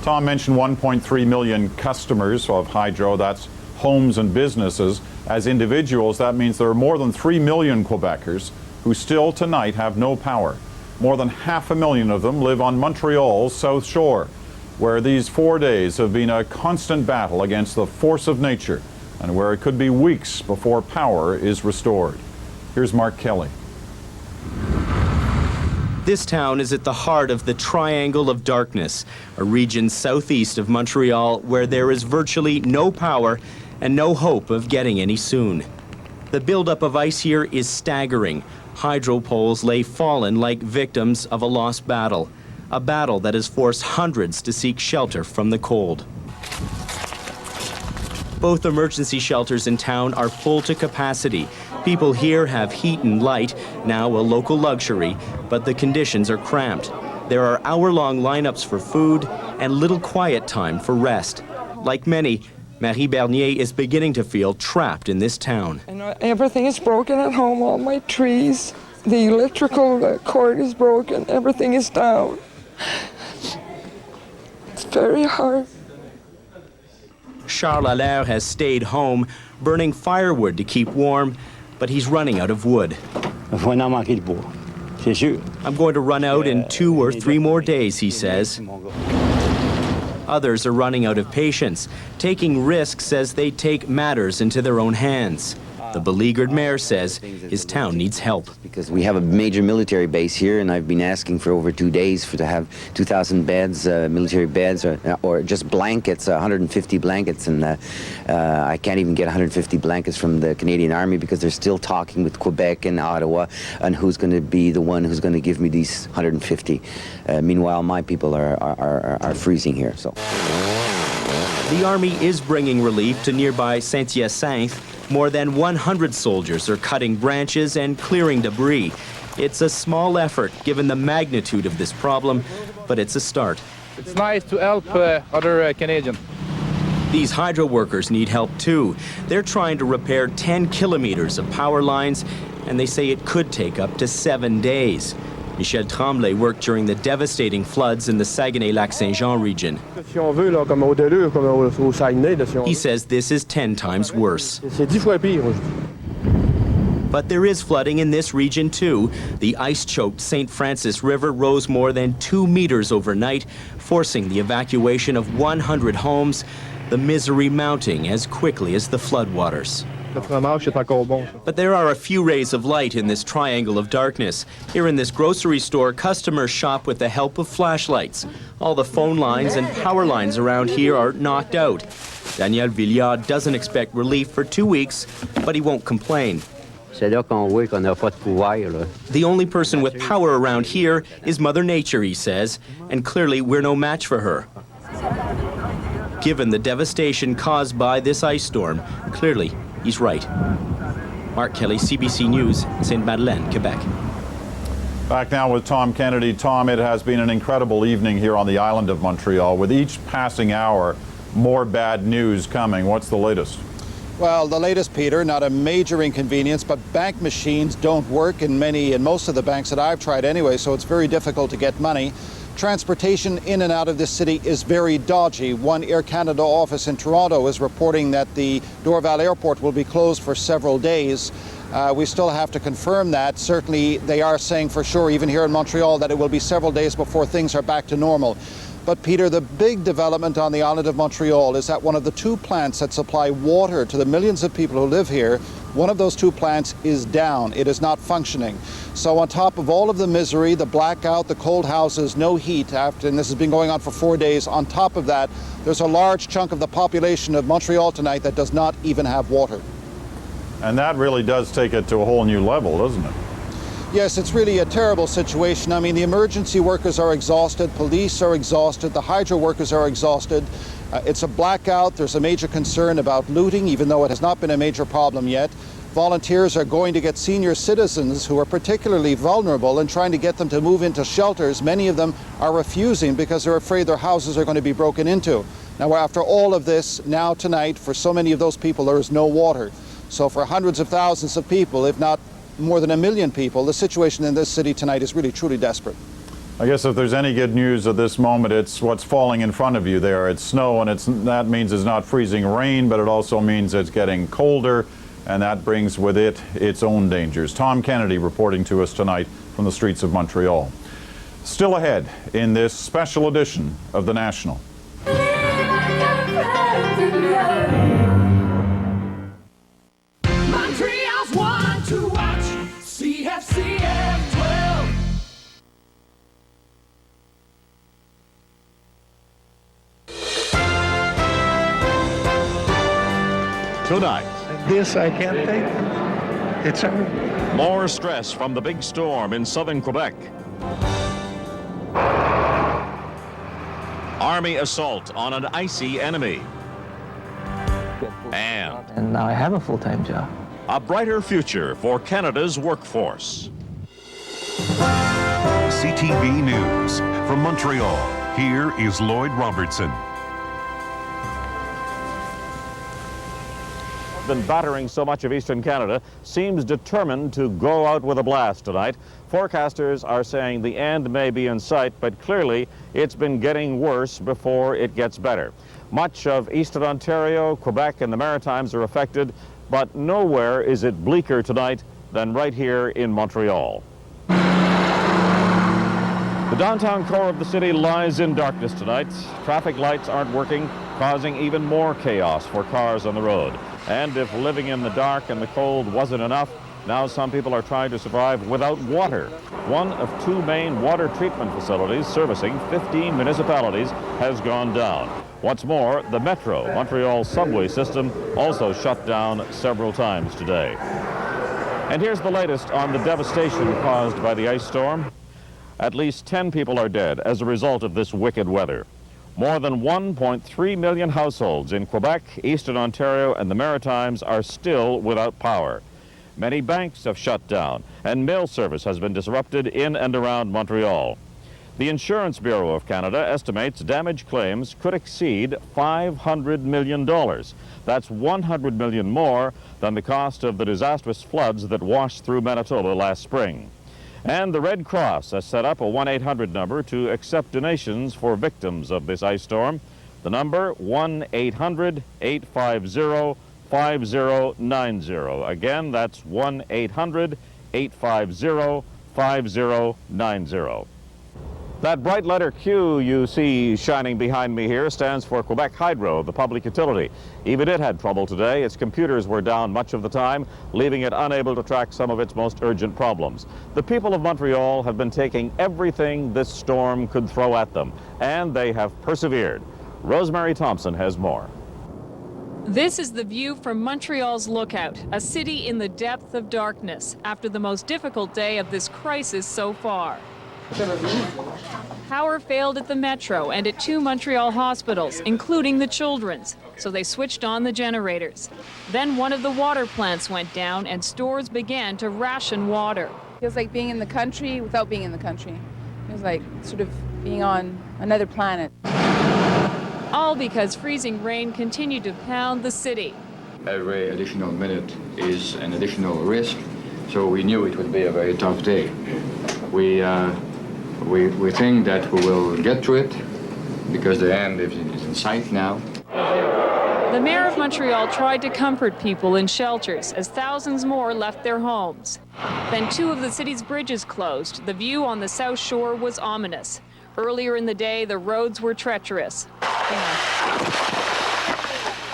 Tom mentioned 1.3 million customers of Hydro. That's homes and businesses. As individuals, that means there are more than 3 million Quebecers who still tonight have no power. More than 500,000 of them live on Montreal's South Shore, where these 4 days have been a constant battle against the force of nature, and where it could be weeks before power is restored. Here's Mark Kelly. This town is at the heart of the Triangle of Darkness, a region southeast of Montreal where there is virtually no power and no hope of getting any soon. The buildup of ice here is staggering. Hydro poles lay fallen like victims of a lost battle, a battle that has forced hundreds to seek shelter from the cold. Both emergency shelters in town are full to capacity. People here have heat and light, now a local luxury, but the conditions are cramped. There are hour-long lineups for food and little quiet time for rest. Like many, Marie Bernier is beginning to feel trapped in this town. Everything is broken at home, all my trees. The electrical cord is broken, everything is down. It's very hard. Charles Allaire has stayed home, burning firewood to keep warm, but he's running out of wood. I'm going to run out in 2 or 3 more days, he says. Others are running out of patience, taking risks as they take matters into their own hands. The beleaguered mayor says his town needs help. Because we have a major military base here, and I've been asking for over 2 days to have 2,000 beds, military beds, or just blankets, 150 blankets, and I can't even get 150 blankets from the Canadian Army because they're still talking with Quebec and Ottawa on who's going to be the one who's going to give me these 150. Meanwhile, my people are freezing here. So. The Army is bringing relief to nearby Saint-Hyacinthe. More than 100 soldiers are cutting branches and clearing debris. It's a small effort given the magnitude of this problem, but it's a start. It's nice to help other Canadians. These hydro workers need help too. They're trying to repair 10 kilometers of power lines, and they say it could take up to 7 days. Michel Tremblay worked during the devastating floods in the Saguenay-Lac-Saint-Jean region. He says this is 10 times worse. But there is flooding in this region too. The ice-choked St. Francis River rose more than 2 meters overnight, forcing the evacuation of 100 homes, the misery mounting as quickly as the floodwaters. But there are a few rays of light in this triangle of darkness. Here in this grocery store, customers shop with the help of flashlights. All the phone lines and power lines around here are knocked out. Daniel Villiard doesn't expect relief for 2 weeks, but he won't complain. The only person with power around here is Mother Nature, he says, and clearly we're no match for her. Given the devastation caused by this ice storm, clearly he's right. Mark Kelly, CBC News, Sainte-Madeleine, Quebec. Back now with Tom Kennedy. Tom, it has been an incredible evening here on the island of Montreal. With each passing hour, more bad news coming. What's the latest? Well, the latest, Peter, not a major inconvenience, but bank machines don't work in most of the banks that I've tried anyway, so it's very difficult to get money. Transportation in and out of this city is very dodgy. One Air Canada office in Toronto is reporting that the Dorval Airport will be closed for several days. We still have to confirm that. Certainly, they are saying for sure, even here in Montreal, that it will be several days before things are back to normal. But Peter, the big development on the island of Montreal is that one of the 2 plants that supply water to the millions of people who live here, one of those 2 plants is down. It is not functioning. So on top of all of the misery, the blackout, the cold houses, no heat, and this has been going on for 4 days, on top of that, there's a large chunk of the population of Montreal tonight that does not even have water. And that really does take it to a whole new level, doesn't it? Yes, it's really a terrible situation. I mean, the emergency workers are exhausted, police are exhausted, the hydro workers are exhausted. It's a blackout. There's a major concern about looting, even though it has not been a major problem yet. Volunteers are going to get senior citizens who are particularly vulnerable and trying to get them to move into shelters. Many of them are refusing because they're afraid their houses are going to be broken into. Now, after all of this, now tonight, for so many of those people, there is no water. So for hundreds of thousands of people, if not more than 1 million people, the situation in this city tonight is really, truly desperate. I guess if there's any good news at this moment, it's what's falling in front of you there. It's snow, and that means it's not freezing rain, but it also means it's getting colder, and that brings with it its own dangers. Tom Kennedy reporting to us tonight from the streets of Montreal. Still ahead in this special edition of The National. Montreal's one to watch, CFCF 12. Tonight. This I can't take. It's More stress from the big storm in southern Quebec. Army assault on an icy enemy. And now I have a full-time job. A brighter future for Canada's workforce. CTV News. From Montreal, here is Lloyd Robertson. Been battering so much of eastern Canada seems determined to go out with a blast tonight. Forecasters are saying the end may be in sight, but clearly it's been getting worse before it gets better. Much of eastern Ontario, Quebec, and the Maritimes are affected, but nowhere is it bleaker tonight than right here in Montreal. The downtown core of the city lies in darkness tonight. Traffic lights aren't working, causing even more chaos for cars on the road. And if living in the dark and the cold wasn't enough, now some people are trying to survive without water. One of two main water treatment facilities servicing 15 municipalities has gone down. What's more, the Metro, Montreal subway system, also shut down several times today. And here's the latest on the devastation caused by the ice storm. At least 10 people are dead as a result of this wicked weather. More than 1.3 million households in Quebec, Eastern Ontario, and the Maritimes are still without power. Many banks have shut down, and mail service has been disrupted in and around Montreal. The Insurance Bureau of Canada estimates damage claims could exceed $500 million. That's $100 million more than the cost of the disastrous floods that washed through Manitoba last spring. And the Red Cross has set up a 1-800 number to accept donations for victims of this ice storm. The number, 1-800-850-5090. Again, that's 1-800-850-5090. That bright letter Q you see shining behind me here stands for Quebec Hydro, the public utility. Even it had trouble today. Its computers were down much of the time, leaving it unable to track some of its most urgent problems. The people of Montreal have been taking everything this storm could throw at them, and they have persevered. Rosemary Thompson has more. This is the view from Montreal's Lookout, a city in the depth of darkness after the most difficult day of this crisis so far. Power failed at the Metro and at 2 Montreal hospitals, including the children's, so they switched on the generators. Then one of the water plants went down and stores began to ration water. It feels like being in the country without being in the country. It feels like sort of being on another planet. All because freezing rain continued to pound the city. Every additional minute is an additional risk, so we knew it would be a very tough day. We think that we will get through it because the end is in sight now. The mayor of Montreal tried to comfort people in shelters as thousands more left their homes. Then 2 of the city's bridges closed. The view on the South Shore was ominous. Earlier in the day, the roads were treacherous.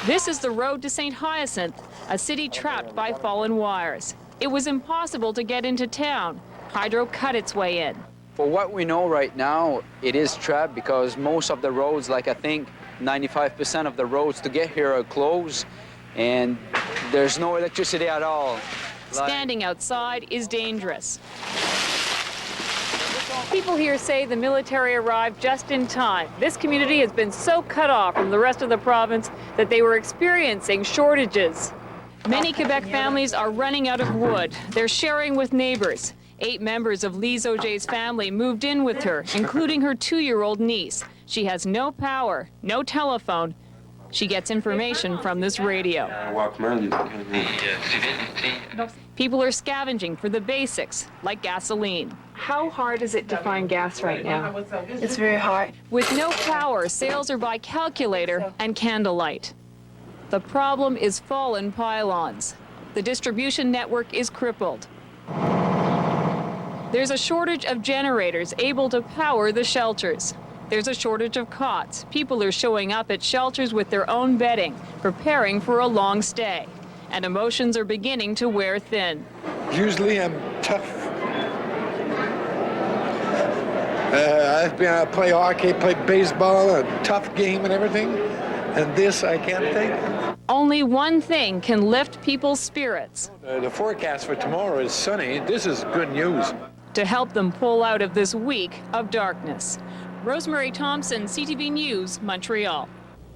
This is the road to St. Hyacinth, a city trapped by fallen wires. It was impossible to get into town. Hydro cut its way in. For what we know right now, it is trapped because most of the roads, like I think 95% of the roads to get here are closed, and there's no electricity at all. Standing outside is dangerous. People here say the military arrived just in time. This community has been so cut off from the rest of the province that they were experiencing shortages. Many Quebec families are running out of wood. They're sharing with neighbors. 8 members of Lise Auger's family moved in with her, including her 2-year-old niece. She has no power, no telephone. She gets information from this radio. People are scavenging for the basics, like gasoline. How hard is it to find gas right now? It's very hard. With no power, sales are by calculator and candlelight. The problem is fallen pylons. The distribution network is crippled. There's a shortage of generators able to power the shelters. There's a shortage of cots. People are showing up at shelters with their own bedding, preparing for a long stay. And emotions are beginning to wear thin. Usually I'm tough. I've been play hockey, play baseball, a tough game and everything. And this I can't take. Only one thing can lift people's spirits. The forecast for tomorrow is sunny. This is good news. To help them pull out of this week of darkness. Rosemary Thompson, CTV News, Montreal.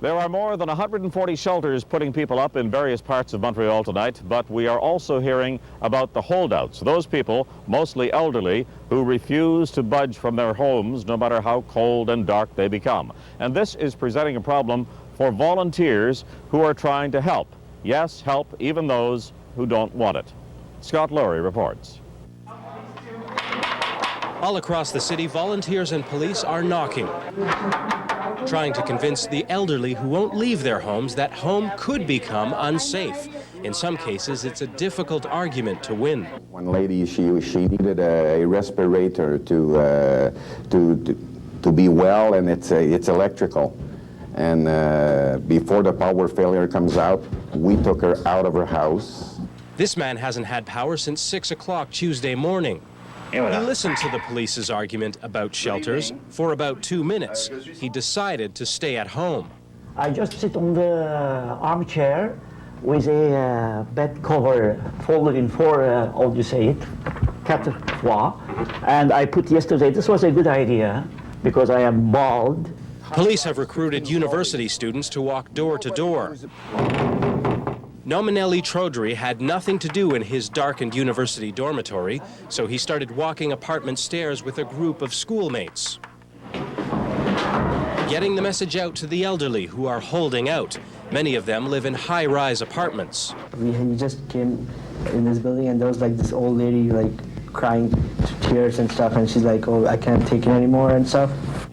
There are more than 140 shelters putting people up in various parts of Montreal tonight, but we are also hearing about the holdouts, those people, mostly elderly, who refuse to budge from their homes no matter how cold and dark they become. And this is presenting a problem for volunteers who are trying to help. Yes, help even those who don't want it. Scott Laurie reports. All across the city, volunteers and police are knocking, trying to convince the elderly who won't leave their homes that home could become unsafe. In some cases, it's a difficult argument to win. One lady, she needed a respirator to be well, and it's electrical. And before the power failure comes out, we took her out of her house. This man hasn't had power since 6 o'clock Tuesday morning. He listened to the police's argument about shelters for about 2 minutes. He decided to stay at home. I just sit on the armchair with a bed cover folded in four, how do you say it, quatre fois. And I put yesterday, this was a good idea because I am bald. Police have recruited university students to walk door to door. Nominelli Chaudhry had nothing to do in his darkened university dormitory, so he started walking apartment stairs with a group of schoolmates, getting the message out to the elderly who are holding out. Many of them live in high-rise apartments. We just came in this building and there was like this old lady like crying to tears and stuff, and she's like, oh, I can't take it anymore and stuff.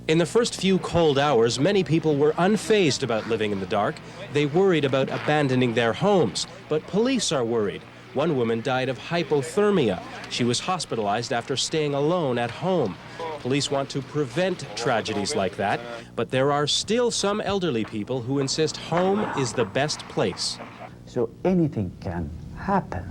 In the first few cold hours, many people were unfazed about living in the dark. They worried about abandoning their homes, but police are worried. One woman died of hypothermia. She was hospitalized after staying alone at home. Police want to prevent tragedies like that, but there are still some elderly people who insist home is the best place. So anything can happen.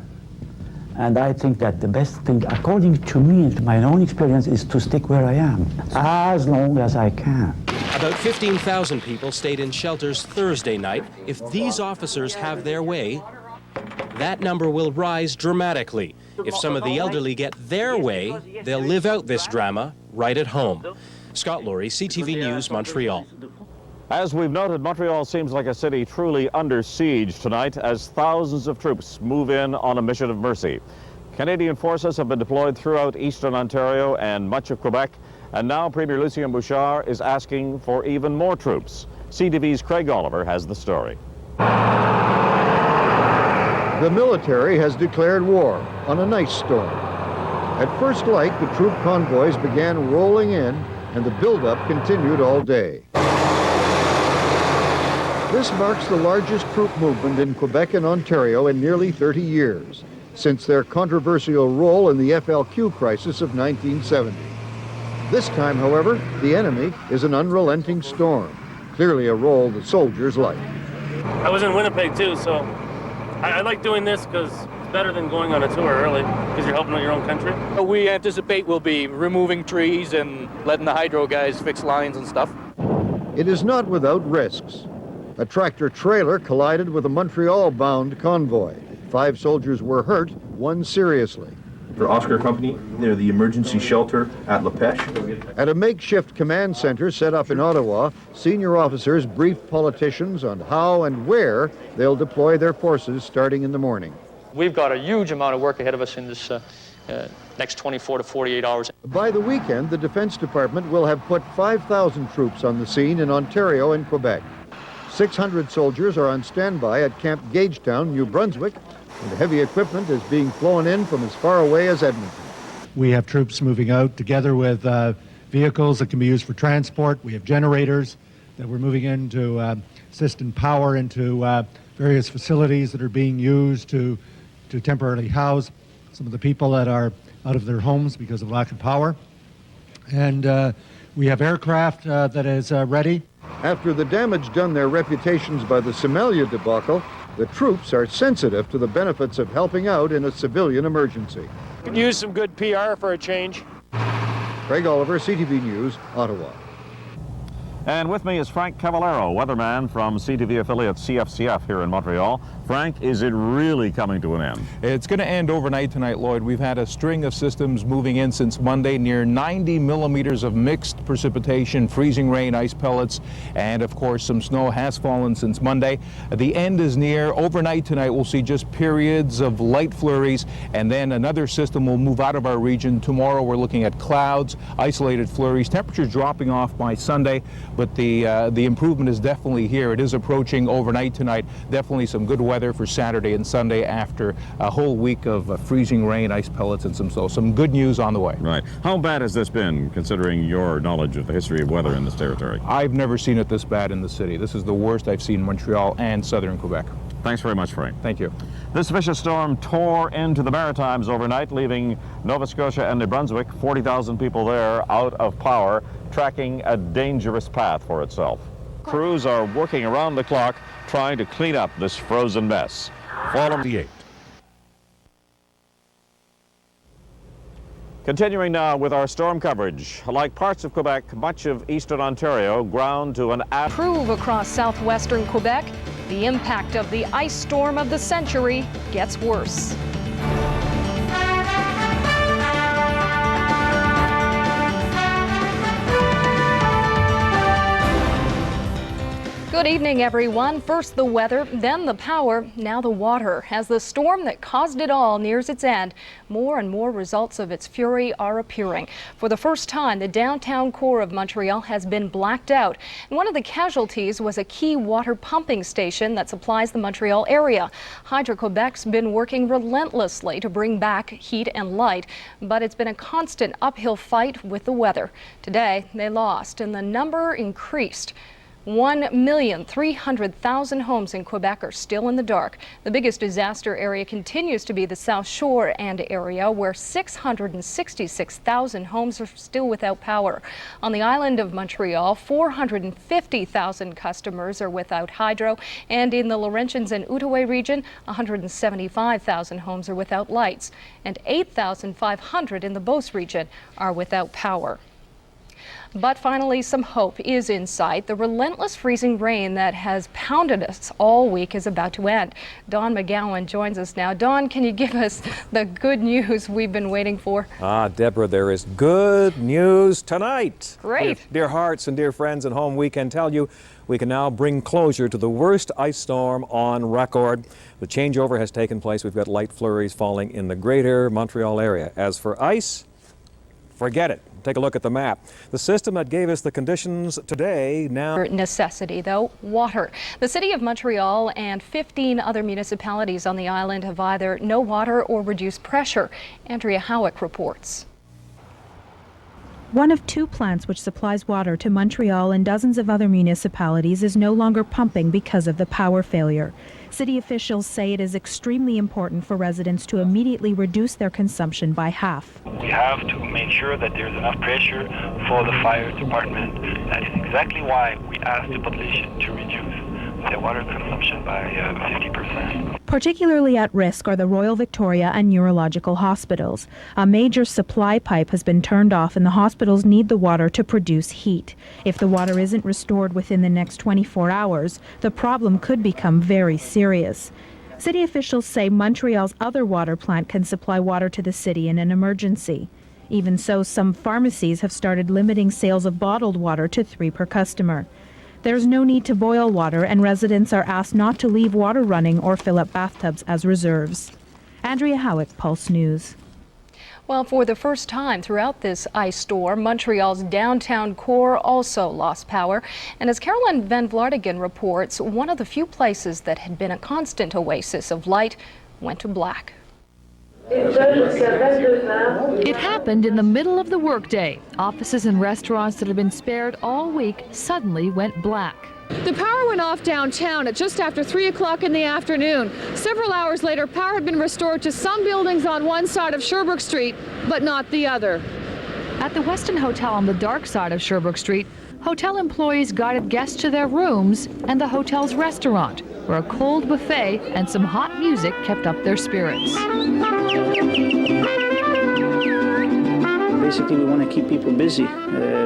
And I think that the best thing, according to me, my own experience, is to stick where I am, as long as I can. About 15,000 people stayed in shelters Thursday night. If these officers have their way, that number will rise dramatically. If some of the elderly get their way, they'll live out this drama right at home. Scott Laurie, CTV News, Montreal. As we've noted, Montreal seems like a city truly under siege tonight as thousands of troops move in on a mission of mercy. Canadian forces have been deployed throughout eastern Ontario and much of Quebec, and now Premier Lucien Bouchard is asking for even more troops. CTV's Craig Oliver has the story. The military has declared war on an ice storm. At first light, the troop convoys began rolling in, and the buildup continued all day. This marks the largest troop movement in Quebec and Ontario in nearly 30 years, since their controversial role in the FLQ crisis of 1970. This time, however, the enemy is an unrelenting storm, clearly a role the soldiers like. I was in Winnipeg too, so I like doing this because it's better than going on a tour early, because you're helping out your own country. We anticipate we'll be removing trees and letting the hydro guys fix lines and stuff. It is not without risks. A tractor-trailer collided with a Montreal-bound convoy. 5 soldiers were hurt, 1 seriously. For Oscar Company, they're the emergency shelter at La Pêche. At a makeshift command center set up in Ottawa, senior officers briefed politicians on how and where they'll deploy their forces starting in the morning. We've got a huge amount of work ahead of us in this next 24 to 48 hours. By the weekend, the Defense Department will have put 5,000 troops on the scene in Ontario and Quebec. 600 soldiers are on standby at Camp Gagetown, New Brunswick, and heavy equipment is being flown in from as far away as Edmonton. We have troops moving out together with vehicles that can be used for transport. We have generators that we're moving in to assist in power into various facilities that are being used to temporarily house some of the people that are out of their homes because of lack of power. And we have aircraft that is ready. After the damage done their reputations by the Somalia debacle, the troops are sensitive to the benefits of helping out in a civilian emergency. Could use some good PR for a change. Craig Oliver, CTV News, Ottawa. And with me is Frank Cavallero, weatherman from CTV affiliate CFCF here in Montreal. Frank, is it really coming to an end? It's going to end overnight tonight, Lloyd. We've had a string of systems moving in since Monday, near 90 millimeters of mixed precipitation, freezing rain, ice pellets, and of course some snow has fallen since Monday. The end is near. Overnight tonight we'll see just periods of light flurries, and then another system will move out of our region. Tomorrow we're looking at clouds, isolated flurries, temperatures dropping off by Sunday, but the improvement is definitely here. It is approaching overnight tonight. Definitely some good weather for Saturday and Sunday after a whole week of freezing rain, ice pellets, and some snow. Some good news on the way. Right. How bad has this been, considering your knowledge of the history of weather in this territory? I've never seen it this bad in the city. This is the worst I've seen in Montreal and southern Quebec. Thanks very much, Frank. Thank you. This vicious storm tore into the Maritimes overnight, leaving Nova Scotia and New Brunswick, 40,000 people there, out of power, tracking a dangerous path for itself. Crews are working around the clock trying to clean up this frozen mess. Follow me. Continuing now with our storm coverage. Like parts of Quebec, much of eastern Ontario ground to an Prove across southwestern Quebec, the impact of the ice storm of the century gets worse. Good evening, everyone. First the weather, then the power, now the water. As the storm that caused it all nears its end, more and more results of its fury are appearing. For the first time, the downtown core of Montreal has been blacked out. And one of the casualties was a key water pumping station that supplies the Montreal area. Hydro-Quebec's been working relentlessly to bring back heat and light, but it's been a constant uphill fight with the weather. Today, they lost, and the number increased. 1,300,000 homes in Quebec are still in the dark. The biggest disaster area continues to be the South Shore and area, where 666,000 homes are still without power. On the island of Montreal, 450,000 customers are without hydro, and in the Laurentians and Outaouais region, 175,000 homes are without lights, and 8,500 in the Beauce region are without power. But finally, some hope is in sight. The relentless freezing rain that has pounded us all week is about to end. Don McGowan joins us now. Don, can you give us the good news we've been waiting for? Deborah, there is good news tonight. Great. Dear hearts and dear friends at home, we can tell you we can now bring closure to the worst ice storm on record. The changeover has taken place. We've got light flurries falling in the greater Montreal area. As for ice, forget it. Take a look at the map. The system that gave us the conditions today now... Necessity, though, water. The city of Montreal and 15 other municipalities on the island have either no water or reduced pressure. Andrea Howick reports. One of two plants which supplies water to Montreal and dozens of other municipalities is no longer pumping because of the power failure. City officials say it is extremely important for residents to immediately reduce their consumption by half. We have to make sure that there's enough pressure for the fire department. That is exactly why we asked the population to reduce their water consumption by 50%. Particularly at risk are the Royal Victoria and neurological hospitals. A major supply pipe has been turned off and the hospitals need the water to produce heat. If the water isn't restored within the next 24 hours, the problem could become very serious. City officials say Montreal's other water plant can supply water to the city in an emergency. Even so, some pharmacies have started limiting sales of bottled water to 3 per customer. There's no need to boil water, and residents are asked not to leave water running or fill up bathtubs as reserves. Andrea Howick, Pulse News. Well, for the first time throughout this ice storm, Montreal's downtown core also lost power. And as Caroline Van Vlartigen reports, one of the few places that had been a constant oasis of light went to black. It happened in the middle of the workday. Offices and restaurants that had been spared all week suddenly went black. The power went off downtown at just after 3 o'clock in the afternoon. Several hours later, power had been restored to some buildings on one side of Sherbrooke Street, but not the other. At the Westin Hotel on the dark side of Sherbrooke Street, hotel employees guided guests to their rooms and the hotel's restaurant, where a cold buffet and some hot music kept up their spirits. basically we want to keep people busy,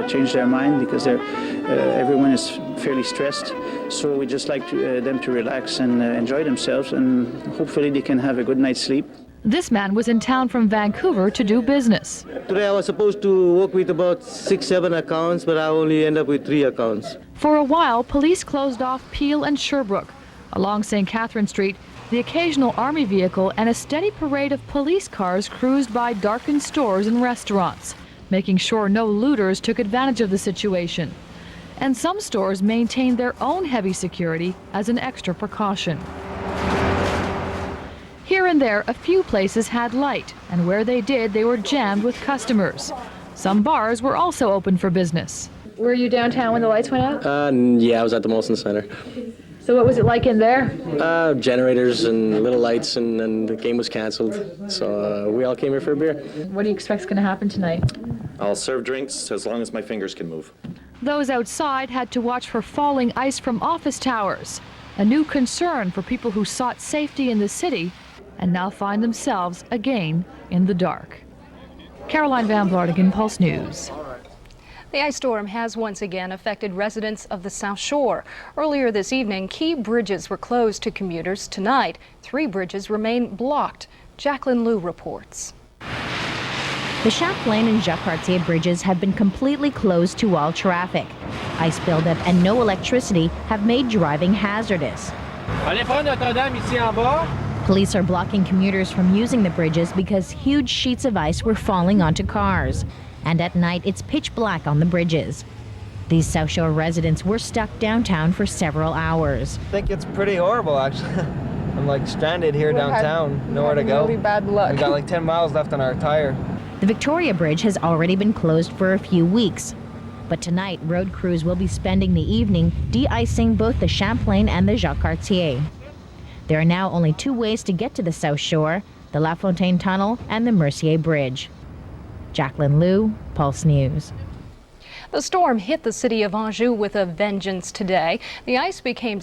change their mind because everyone is fairly stressed. So we just like them to relax and enjoy themselves, and hopefully they can have a good night's sleep. This man was in town from Vancouver to do business. Today I was supposed to work with about 6-7 accounts, but I only end up with 3 accounts. For a while, police closed off Peel and Sherbrooke. Along St. Catherine Street, the occasional army vehicle and a steady parade of police cars cruised by darkened stores and restaurants, making sure no looters took advantage of the situation. And some stores maintained their own heavy security as an extra precaution. Here and there, a few places had light, and where they did, they were jammed with customers. Some bars were also open for business. Were you downtown when the lights went out? Yeah, I was at the Molson Center. So what was it like in there? Generators and little lights, and the game was canceled. So we all came here for a beer. What do you expect is going to happen tonight? I'll serve drinks as long as my fingers can move. Those outside had to watch for falling ice from office towers, a new concern for people who sought safety in the city and now find themselves again in the dark. Caroline Van Vlartigan, Pulse News. The ice storm has once again affected residents of the South Shore. Earlier this evening, key bridges were closed to commuters. Tonight, 3 bridges remain blocked. Jacqueline Liu reports. The Champlain and Jacques-Cartier bridges have been completely closed to all traffic. Ice buildup and no electricity have made driving hazardous. Police are blocking commuters from using the bridges because huge sheets of ice were falling onto cars. And at night, it's pitch black on the bridges. These South Shore residents were stuck downtown for several hours. I think it's pretty horrible, actually. I'm like stranded here downtown, nowhere to go. Really bad luck. We got like 10 miles left on our tire. The Victoria Bridge has already been closed for a few weeks. But tonight, road crews will be spending the evening de-icing both the Champlain and the Jacques-Cartier. There are now only 2 ways to get to the South Shore, the La Fontaine Tunnel and the Mercier Bridge. Jacqueline Liu, Pulse News. The storm hit the city of Anjou with a vengeance today. The ice became